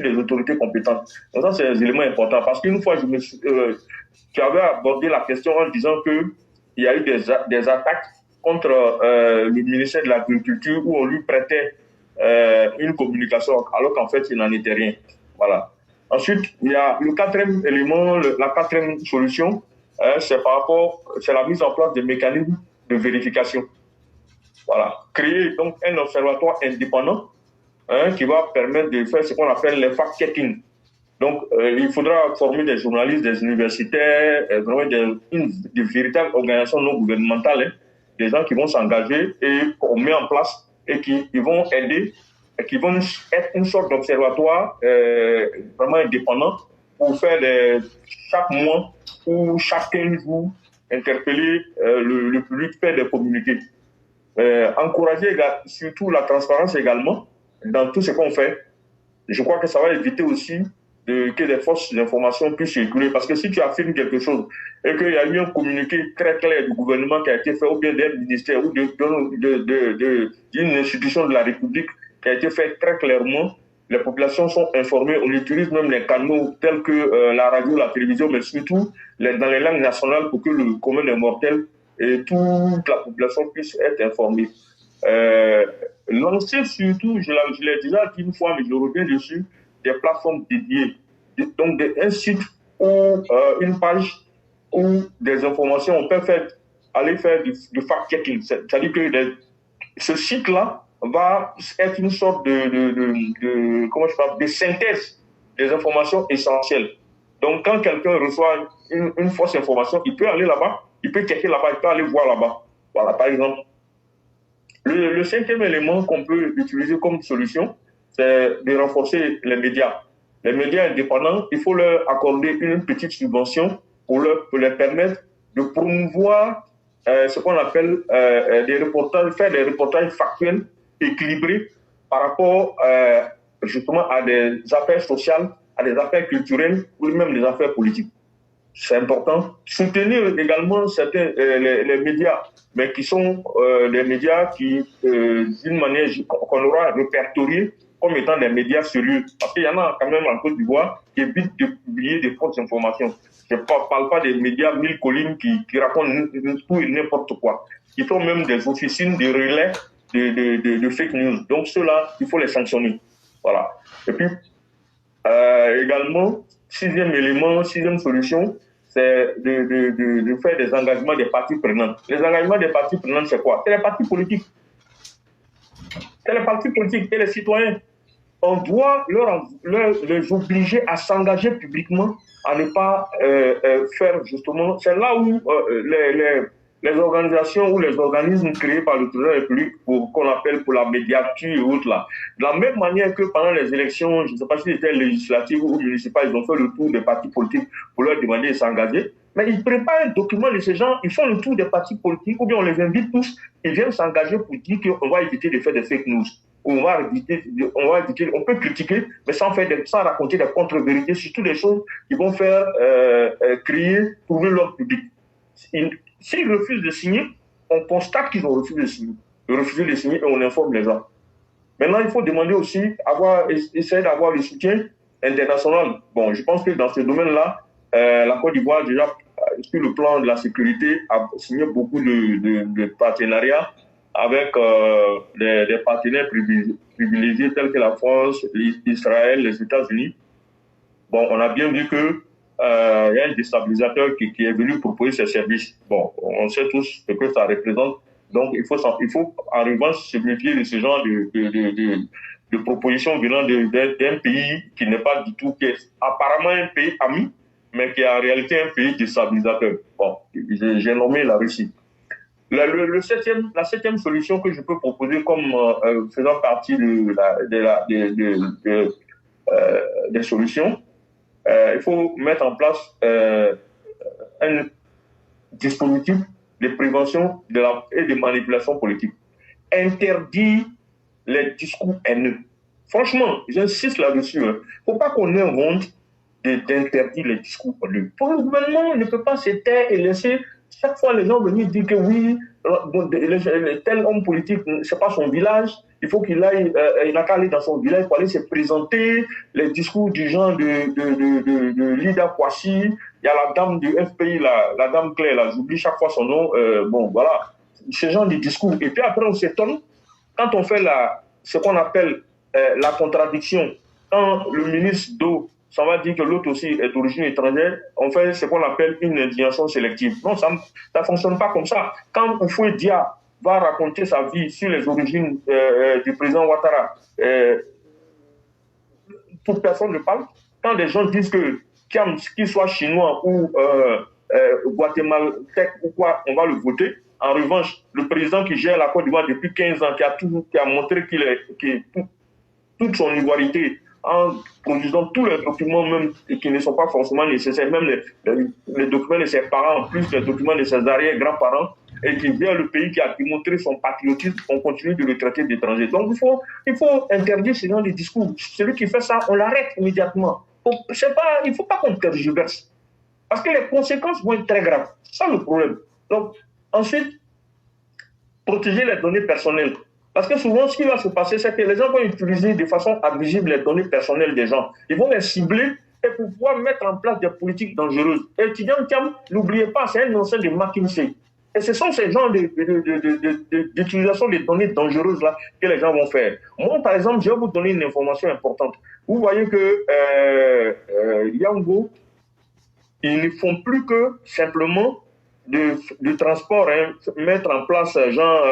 des autorités compétentes. Donc ça, c'est des éléments importants. Parce qu'une fois, tu avais abordé la question en disant qu'il y a eu des attaques contre le ministère de l'Agriculture où on lui prêtait une communication, alors qu'en fait, il n'en était rien. Voilà. Ensuite, il y a le quatrième élément, la quatrième solution, c'est la mise en place des mécanismes de vérification. Voilà. Créer donc un observatoire indépendant qui va permettre de faire ce qu'on appelle les fact-checking. Donc, il faudra former des journalistes, des universitaires, vraiment des véritables organisations non gouvernementales, des gens qui vont s'engager et qu'on met en place et qui vont aider, et qui vont être une sorte d'observatoire vraiment indépendant pour faire chaque mois ou chaque 15 jours interpeller le public, faire des communiqués. Encourager surtout la transparence également dans tout ce qu'on fait. Je crois que ça va éviter aussi que des fausses informations puissent circuler. Parce que si tu affirmes quelque chose et qu'il y a eu un communiqué très clair du gouvernement qui a été fait, ou bien d'un ministère ou d'une institution de la République qui a été fait très clairement, les populations sont informées. On utilise même les canaux tels que la radio, la télévision, mais surtout dans les langues nationales pour que le commun des mortels et toute la population puisse être informée. Lancer surtout, je l'ai déjà dit une fois, mais je reviens dessus, des plateformes dédiées. Donc un site ou une page où des informations, on peut aller faire du fact-checking. C'est-à-dire que ce site-là va être une sorte de synthèse des informations essentielles. Donc, quand quelqu'un reçoit une fausse information, il peut aller là-bas, il peut checker là-bas, il peut aller voir là-bas. Voilà, par exemple. Le cinquième élément qu'on peut utiliser comme solution, c'est de renforcer les médias. Les médias indépendants, il faut leur accorder une petite subvention pour les permettre de promouvoir ce qu'on appelle des reportages, faire des reportages factuels équilibrés par rapport justement à des affaires sociales, à des affaires culturelles ou même des affaires politiques. C'est important. Soutenir également les médias, mais qui sont des médias qui, d'une manière qu'on aura répertorié comme étant des médias sérieux. Parce qu'il y en a quand même en Côte d'Ivoire qui évitent de publier des fausses informations. Je ne parle pas des médias mille collines qui racontent tout et n'importe quoi. Ils font même des officines de relais de fake news. Donc ceux-là, il faut les sanctionner. Voilà. Et puis, également, sixième solution, c'est de faire des engagements des parties prenantes. Les engagements des parties prenantes, c'est quoi? C'est les partis politiques. C'est les partis politiques et les citoyens. On doit les obliger à s'engager publiquement, à ne pas faire justement... C'est là où les organisations ou les organismes créés par le président de la République qu'on appelle pour la médiature et autres là. De la même manière que pendant les élections, je ne sais pas si c'était législatives ou municipales, ils ont fait le tour des partis politiques pour leur demander de s'engager. Mais ils préparent un document de ces gens, ils font le tour des partis politiques, ou bien on les invite tous, ils viennent s'engager pour dire qu'on va éviter de faire des fake news. On peut critiquer, mais sans raconter des contre-vérités, surtout des choses qui vont faire trouver l'ordre public. S'ils refusent de signer, on constate qu'ils ont refusé de signer et on informe les gens. Maintenant, il faut demander aussi, essayer d'avoir le soutien international. Bon, je pense que dans ce domaine-là, la Côte d'Ivoire, déjà, sur le plan de la sécurité, a signé beaucoup de partenariats avec des partenaires privilégiés tels que la France, Israël, les États-Unis. Bon, on a bien vu que il y a un déstabilisateur qui est venu proposer ses services. Bon, on sait tous ce que ça représente. Donc, il faut en revanche se méfier de ce genre de propositions venant d'un pays qui n'est pas du tout, qui est apparemment un pays ami, mais qui est en réalité un pays déstabilisateur. Bon, j'ai nommé la Russie. La septième solution que je peux proposer comme faisant partie des solutions, il faut mettre en place dispositifs de prévention et de manipulation politique. Interdire les discours haineux. Franchement, j'insiste là-dessus. Il ne faut pas qu'on ait honte d'interdire les discours haineux. Le gouvernement ne peut pas se taire et laisser chaque fois les gens venir dire que oui, tel homme politique, ce n'est pas son village, il faut qu'il aille, il n'a qu'à aller dans son village pour aller se présenter, les discours du genre de Lida Kwasi, il y a la dame du FPI, la dame Claire, là, j'oublie chaque fois son nom, bon voilà, ce genre de discours. Et puis après on s'étonne, quand on fait ce qu'on appelle la contradiction, quand le ministre d'eau, ça va dire que l'autre aussi est d'origine étrangère, on fait ce qu'on appelle une indignation sélective. Non, ça ne fonctionne pas comme ça. Quand Oufoué Dia va raconter sa vie sur les origines du président Ouattara, toute personne ne parle. Quand des gens disent que qu'il soit chinois ou guatémaltèque ou quoi, on va le voter. En revanche, le président qui gère la Côte d'Ivoire depuis 15 ans, qui a montré qu'il toute son ivoirité, en produisant tous les documents même qui ne sont pas forcément nécessaires, même les documents de ses parents, en plus les documents de ses arrière-grands-parents, et qui vient le pays qui a démontré son patriotisme, on continue de le traiter d'étranger. Donc il faut interdire ce genre de discours. Celui qui fait ça, on l'arrête immédiatement. Il ne faut pas qu'on tergiverse. Parce que les conséquences vont être très graves. C'est ça le problème. Donc, ensuite, protéger les données personnelles. Parce que souvent, ce qui va se passer, c'est que les gens vont utiliser de façon abusive les données personnelles des gens. Ils vont les cibler et pour pouvoir mettre en place des politiques dangereuses. Étudiant Thiam, n'oubliez pas, c'est un ancien de McKinsey. Et ce sont ces genres d'utilisation des données dangereuses là que les gens vont faire. Moi, par exemple, je vais vous donner une information importante. Vous voyez que Yango, ils ne font plus que simplement de transport, hein, mettre en place genre...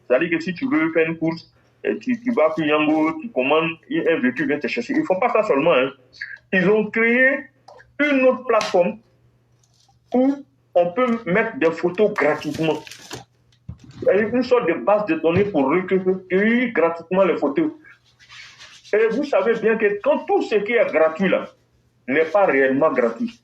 c'est-à-dire que si tu veux faire une course, tu vas sur Yango, tu commandes, un véhicule vient te chercher. Ils ne font pas ça seulement. Hein. Ils ont créé une autre plateforme où on peut mettre des photos gratuitement. C'est une sorte de base de données pour recueillir gratuitement les photos. Et vous savez bien que quand tout ce qui est gratuit là n'est pas réellement gratuit.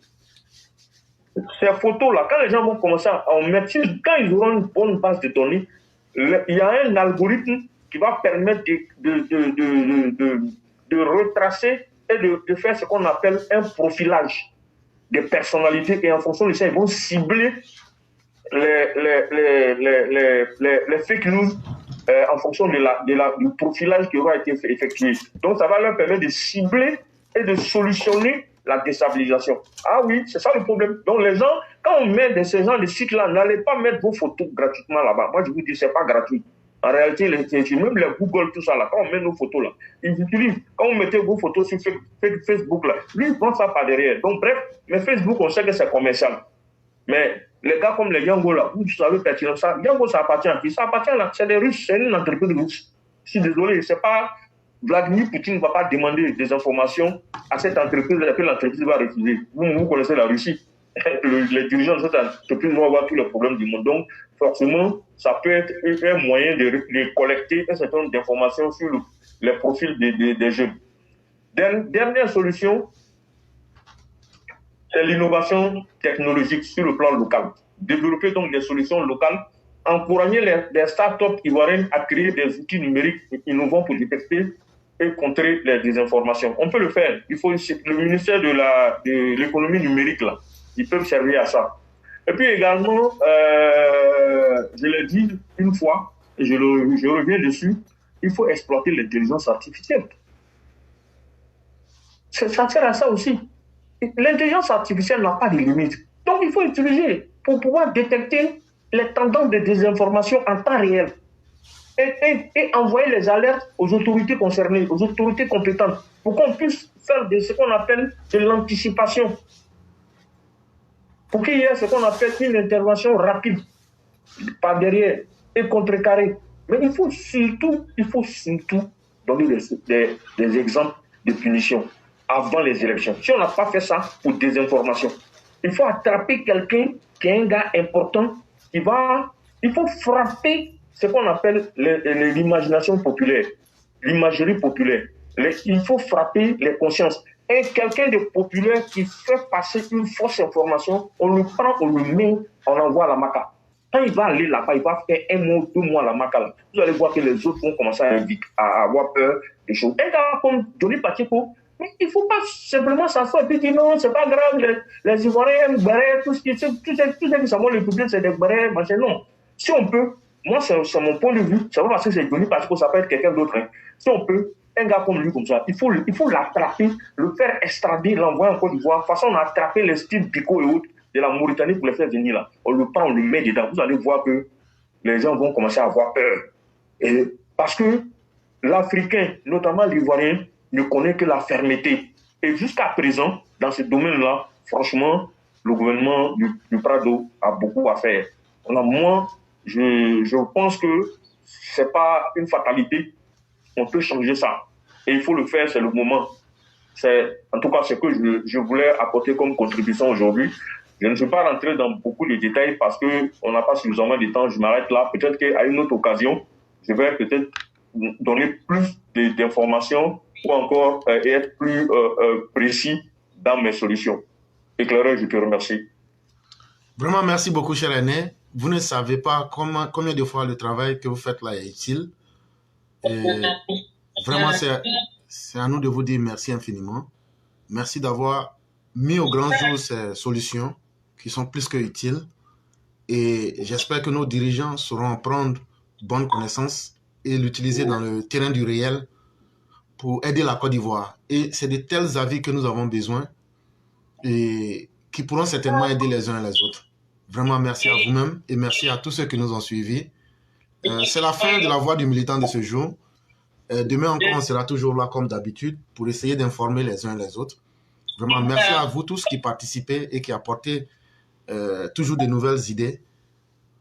Ces photos-là, quand les gens vont commencer à en mettre, quand ils auront une bonne base de données, il y a un algorithme qui va permettre de retracer et de faire ce qu'on appelle un profilage des personnalités, et en fonction de ça, ils vont cibler les fake news en fonction du profilage qui aura été effectué. Donc ça va leur permettre de cibler et de solutionner la déstabilisation. Ah oui, c'est ça le problème. Donc les gens, quand on met ces gens de sites-là, n'allez pas mettre vos photos gratuitement là-bas. Moi je vous dis, c'est pas gratuit. En réalité, même les Google, tout ça là, quand on met nos photos là, ils utilisent, quand vous mettez vos photos sur Facebook là, lui ils prennent ça par derrière. Donc bref, mais Facebook, on sait que c'est commercial. Mais les gars comme les Yango là, vous savez pertinemment ça, Yango ça appartient à qui? Ça appartient là, c'est des Russes, c'est une entreprise russe. Je suis désolé, c'est pas... Vladimir Poutine ne va pas demander des informations à cette entreprise et que l'entreprise va refuser. Vous connaissez la Russie. Les dirigeants de cette entreprise vont avoir tous les problèmes du monde. Donc, forcément, ça peut être un moyen de collecter un certain nombre d'informations sur les profils des jeunes. Dernière solution, c'est l'innovation technologique sur le plan local. Développer donc des solutions locales, encourager les startups ivoiriennes à créer des outils numériques innovants pour détecter et contrer les désinformations. On peut le faire. Il faut le ministère de l'économie numérique là, ils peuvent servir à ça. Et puis également, je l'ai dit une fois, et je reviens dessus, il faut exploiter l'intelligence artificielle. Ça sert à ça aussi. L'intelligence artificielle n'a pas de limite. Donc il faut utiliser pour pouvoir détecter les tendances de désinformation en temps réel et envoyer les alertes aux autorités concernées, aux autorités compétentes, pour qu'on puisse faire ce qu'on appelle de l'anticipation, pour qu'il y ait ce qu'on appelle une intervention rapide par derrière et contrecarrer. Mais il faut surtout donner des exemples de punition avant les élections. Si on n'a pas fait ça pour désinformation, il faut attraper quelqu'un qui est un gars important, il faut frapper ce qu'on appelle l'imagination populaire, l'imagerie populaire. Il faut frapper les consciences. Et quelqu'un de populaire qui fait passer une fausse information, on le prend, on le met, on l'envoie à la Maca. Quand il va aller là-bas, il va faire 1 mois, 2 mois à la Maca. Là. Vous allez voir que les autres vont commencer à avoir peur des choses. Un gars comme Johnny Pacheco, mais il ne faut pas simplement s'asseoir et puis dire non, c'est pas grave, les Ivoiriens aiment béret, tout ce qui savent le public, c'est des bérets, machin. Non. Si on peut, moi, c'est mon point de vue, c'est pas parce que c'est Johnny Pacheco, ça peut être quelqu'un d'autre. Hein. Si on peut, un gars comme lui, comme ça, il faut l'attraper, le faire extrader, l'envoyer en Côte d'Ivoire. De toute façon, on a attrapé les styles Pico et autres de la Mauritanie pour les faire venir là. On le prend, on le met dedans. Vous allez voir que les gens vont commencer à avoir peur. Et parce que l'Africain, notamment l'Ivoirien, ne connaît que la fermeté. Et jusqu'à présent, dans ce domaine-là, franchement, le gouvernement du Prado a beaucoup à faire. Moi, je pense que ce n'est pas une fatalité. On peut changer ça. Et il faut le faire, c'est le moment. C'est, en tout cas, ce que je voulais apporter comme contribution aujourd'hui. Je ne suis pas rentré dans beaucoup de détails parce qu'on n'a pas suffisamment de temps. Je m'arrête là. Peut-être qu'à une autre occasion, je vais peut-être donner plus d'informations ou encore être plus précis dans mes solutions. Éclaireur, je te remercie. Vraiment, merci beaucoup, cher aîné. Vous ne savez pas combien de fois le travail que vous faites là est utile. Et vraiment, c'est à nous de vous dire merci infiniment. Merci d'avoir mis au grand jour ces solutions qui sont plus que utiles. Et j'espère que nos dirigeants sauront en prendre bonne connaissance et l'utiliser dans le terrain du réel pour aider la Côte d'Ivoire. Et c'est de tels avis que nous avons besoin et qui pourront certainement aider les uns et les autres. Vraiment, merci à vous-même et merci à tous ceux qui nous ont suivis. C'est la fin de la voix du militant de ce jour. Demain encore, on sera toujours là comme d'habitude pour essayer d'informer les uns et les autres. Vraiment, merci à vous tous qui participez et qui apportez toujours de nouvelles idées.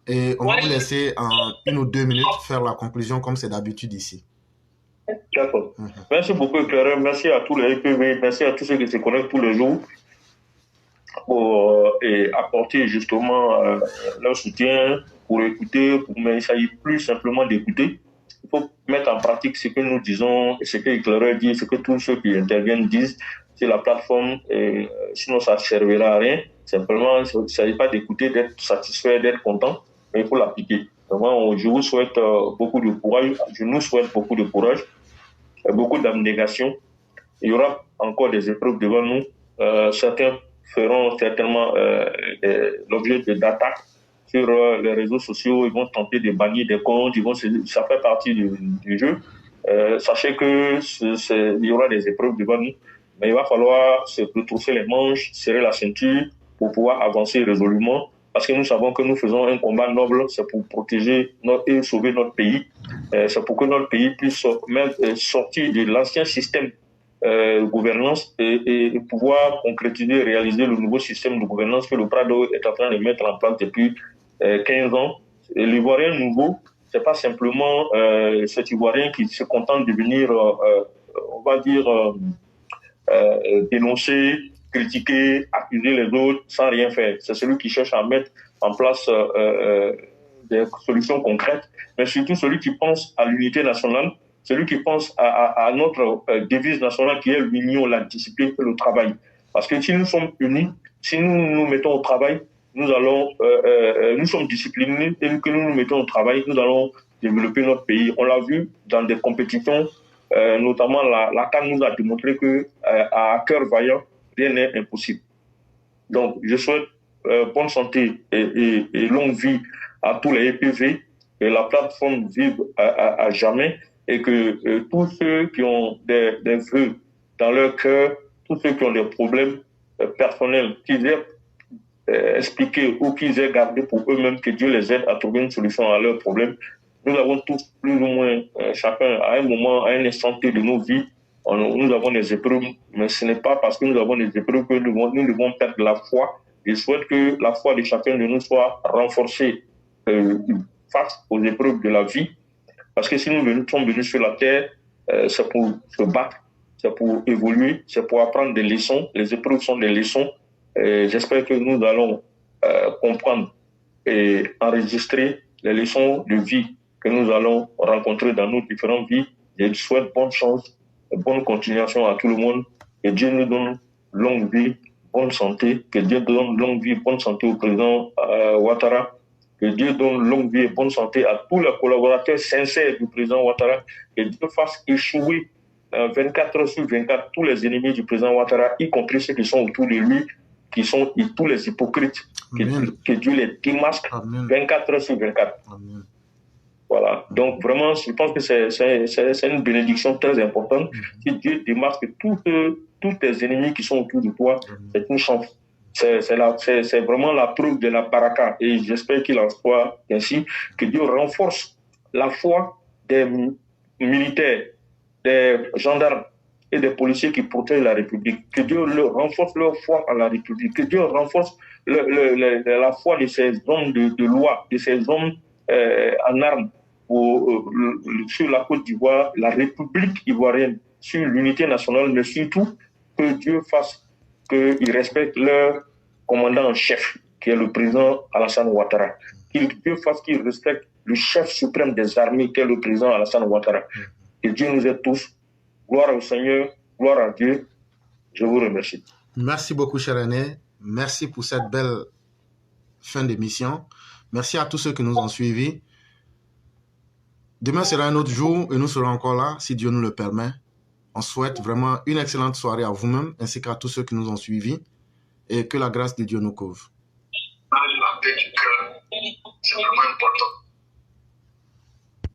Et on va vous laisser en 1 ou 2 minutes faire la conclusion comme c'est d'habitude ici. D'accord. Merci beaucoup, Éclaireur. Merci à tous les EPV. Merci à tous ceux qui se connectent tous les jours pour apporter justement leur soutien, pour écouter. Mais il ne s'agit plus simplement d'écouter. Il faut mettre en pratique ce que nous disons, ce que l'Éclaireur dit, ce que tous ceux qui interviennent disent sur la plateforme. Sinon, ça ne servira à rien. Simplement, il ne s'agit pas d'écouter, d'être satisfait, d'être content, mais il faut l'appliquer. Vraiment, je vous souhaite beaucoup de courage. Je nous souhaite beaucoup de courage, beaucoup d'abnégation. Il y aura encore des épreuves devant nous. Certains feront certainement l'objet d'attaques sur les réseaux sociaux. Ils vont tenter de bannir des comptes. Ça fait partie du jeu. Sachez que il y aura des épreuves devant nous. Mais il va falloir se retrousser les manches, serrer la ceinture pour pouvoir avancer résolument. Parce que nous savons que nous faisons un combat noble, c'est pour protéger et sauver notre pays. C'est pour que notre pays puisse même sortir de l'ancien système de gouvernance et pouvoir concrétiser, réaliser le nouveau système de gouvernance que le Prado est en train de mettre en place depuis 15 ans. Et l'Ivoirien nouveau, c'est pas simplement cet Ivoirien qui se contente de venir, on va dire, dénoncer, critiquer, accuser les autres sans rien faire. C'est celui qui cherche à mettre en place des solutions concrètes, mais surtout celui qui pense à l'unité nationale, celui qui pense à notre devise nationale qui est l'union, la discipline et le travail. Parce que si nous sommes unis, si nous nous mettons au travail, nous sommes disciplinés et que nous nous mettons au travail, nous allons développer notre pays. On l'a vu dans des compétitions, notamment la CAN nous a démontré que à cœur vaillant, rien n'est impossible. Donc, je souhaite bonne santé et longue vie à tous les EPV, que la plateforme vive à jamais et que tous ceux qui ont des vœux dans leur cœur, tous ceux qui ont des problèmes personnels, qu'ils aient expliqué ou qu'ils aient gardé pour eux-mêmes, que Dieu les aide à trouver une solution à leurs problèmes. Nous avons tous plus ou moins, chacun à un moment, à un instant T de nos vies, nous avons des épreuves, mais ce n'est pas parce que nous avons des épreuves que nous devons perdre la foi. Je souhaite que la foi de chacun de nous soit renforcée face aux épreuves de la vie. Parce que si nous sommes venus sur la terre, c'est pour se battre, c'est pour évoluer, c'est pour apprendre des leçons. Les épreuves sont des leçons. J'espère que nous allons comprendre et enregistrer les leçons de vie que nous allons rencontrer dans nos différentes vies. Je souhaite bonne chance, bonne continuation à tout le monde Que Dieu nous donne longue vie, bonne santé. Que Dieu donne longue vie, bonne santé au président Ouattara. Que Dieu donne longue vie et bonne santé à tous les collaborateurs sincères du président Ouattara. Que Dieu fasse échouer 24 heures sur 24 tous les ennemis du président Ouattara, y compris ceux qui sont autour de lui, qui sont tous les hypocrites. Que Dieu les démasque 24 heures sur 24. Amen. Voilà. Donc vraiment, je pense que c'est une bénédiction très importante. Si Dieu démasque tous tes ennemis qui sont autour de toi, c'est une chance. C'est vraiment la preuve de la baraka. Et j'espère qu'il en soit ainsi, que Dieu renforce la foi des militaires, des gendarmes et des policiers qui protègent la République. Que Dieu renforce leur foi en la République. Que Dieu renforce la foi de ces hommes de loi, de ces hommes en armes sur la Côte d'Ivoire, la République ivoirienne, sur l'unité nationale, mais surtout que Dieu fasse qu'ils respectent leur commandant en chef, qui est le président Alassane Ouattara. Que Dieu fasse qu'ils respectent le chef suprême des armées, qui est le président Alassane Ouattara. Que Dieu nous aide tous. Gloire au Seigneur, gloire à Dieu. Je vous remercie. Merci beaucoup, cher René. Merci pour cette belle fin d'émission. Merci à tous ceux qui nous ont suivis. Demain sera un autre jour et nous serons encore là, si Dieu nous le permet. On souhaite vraiment une excellente soirée à vous-même ainsi qu'à tous ceux qui nous ont suivis et que la grâce de Dieu nous couvre. La paix du cœur, c'est vraiment important.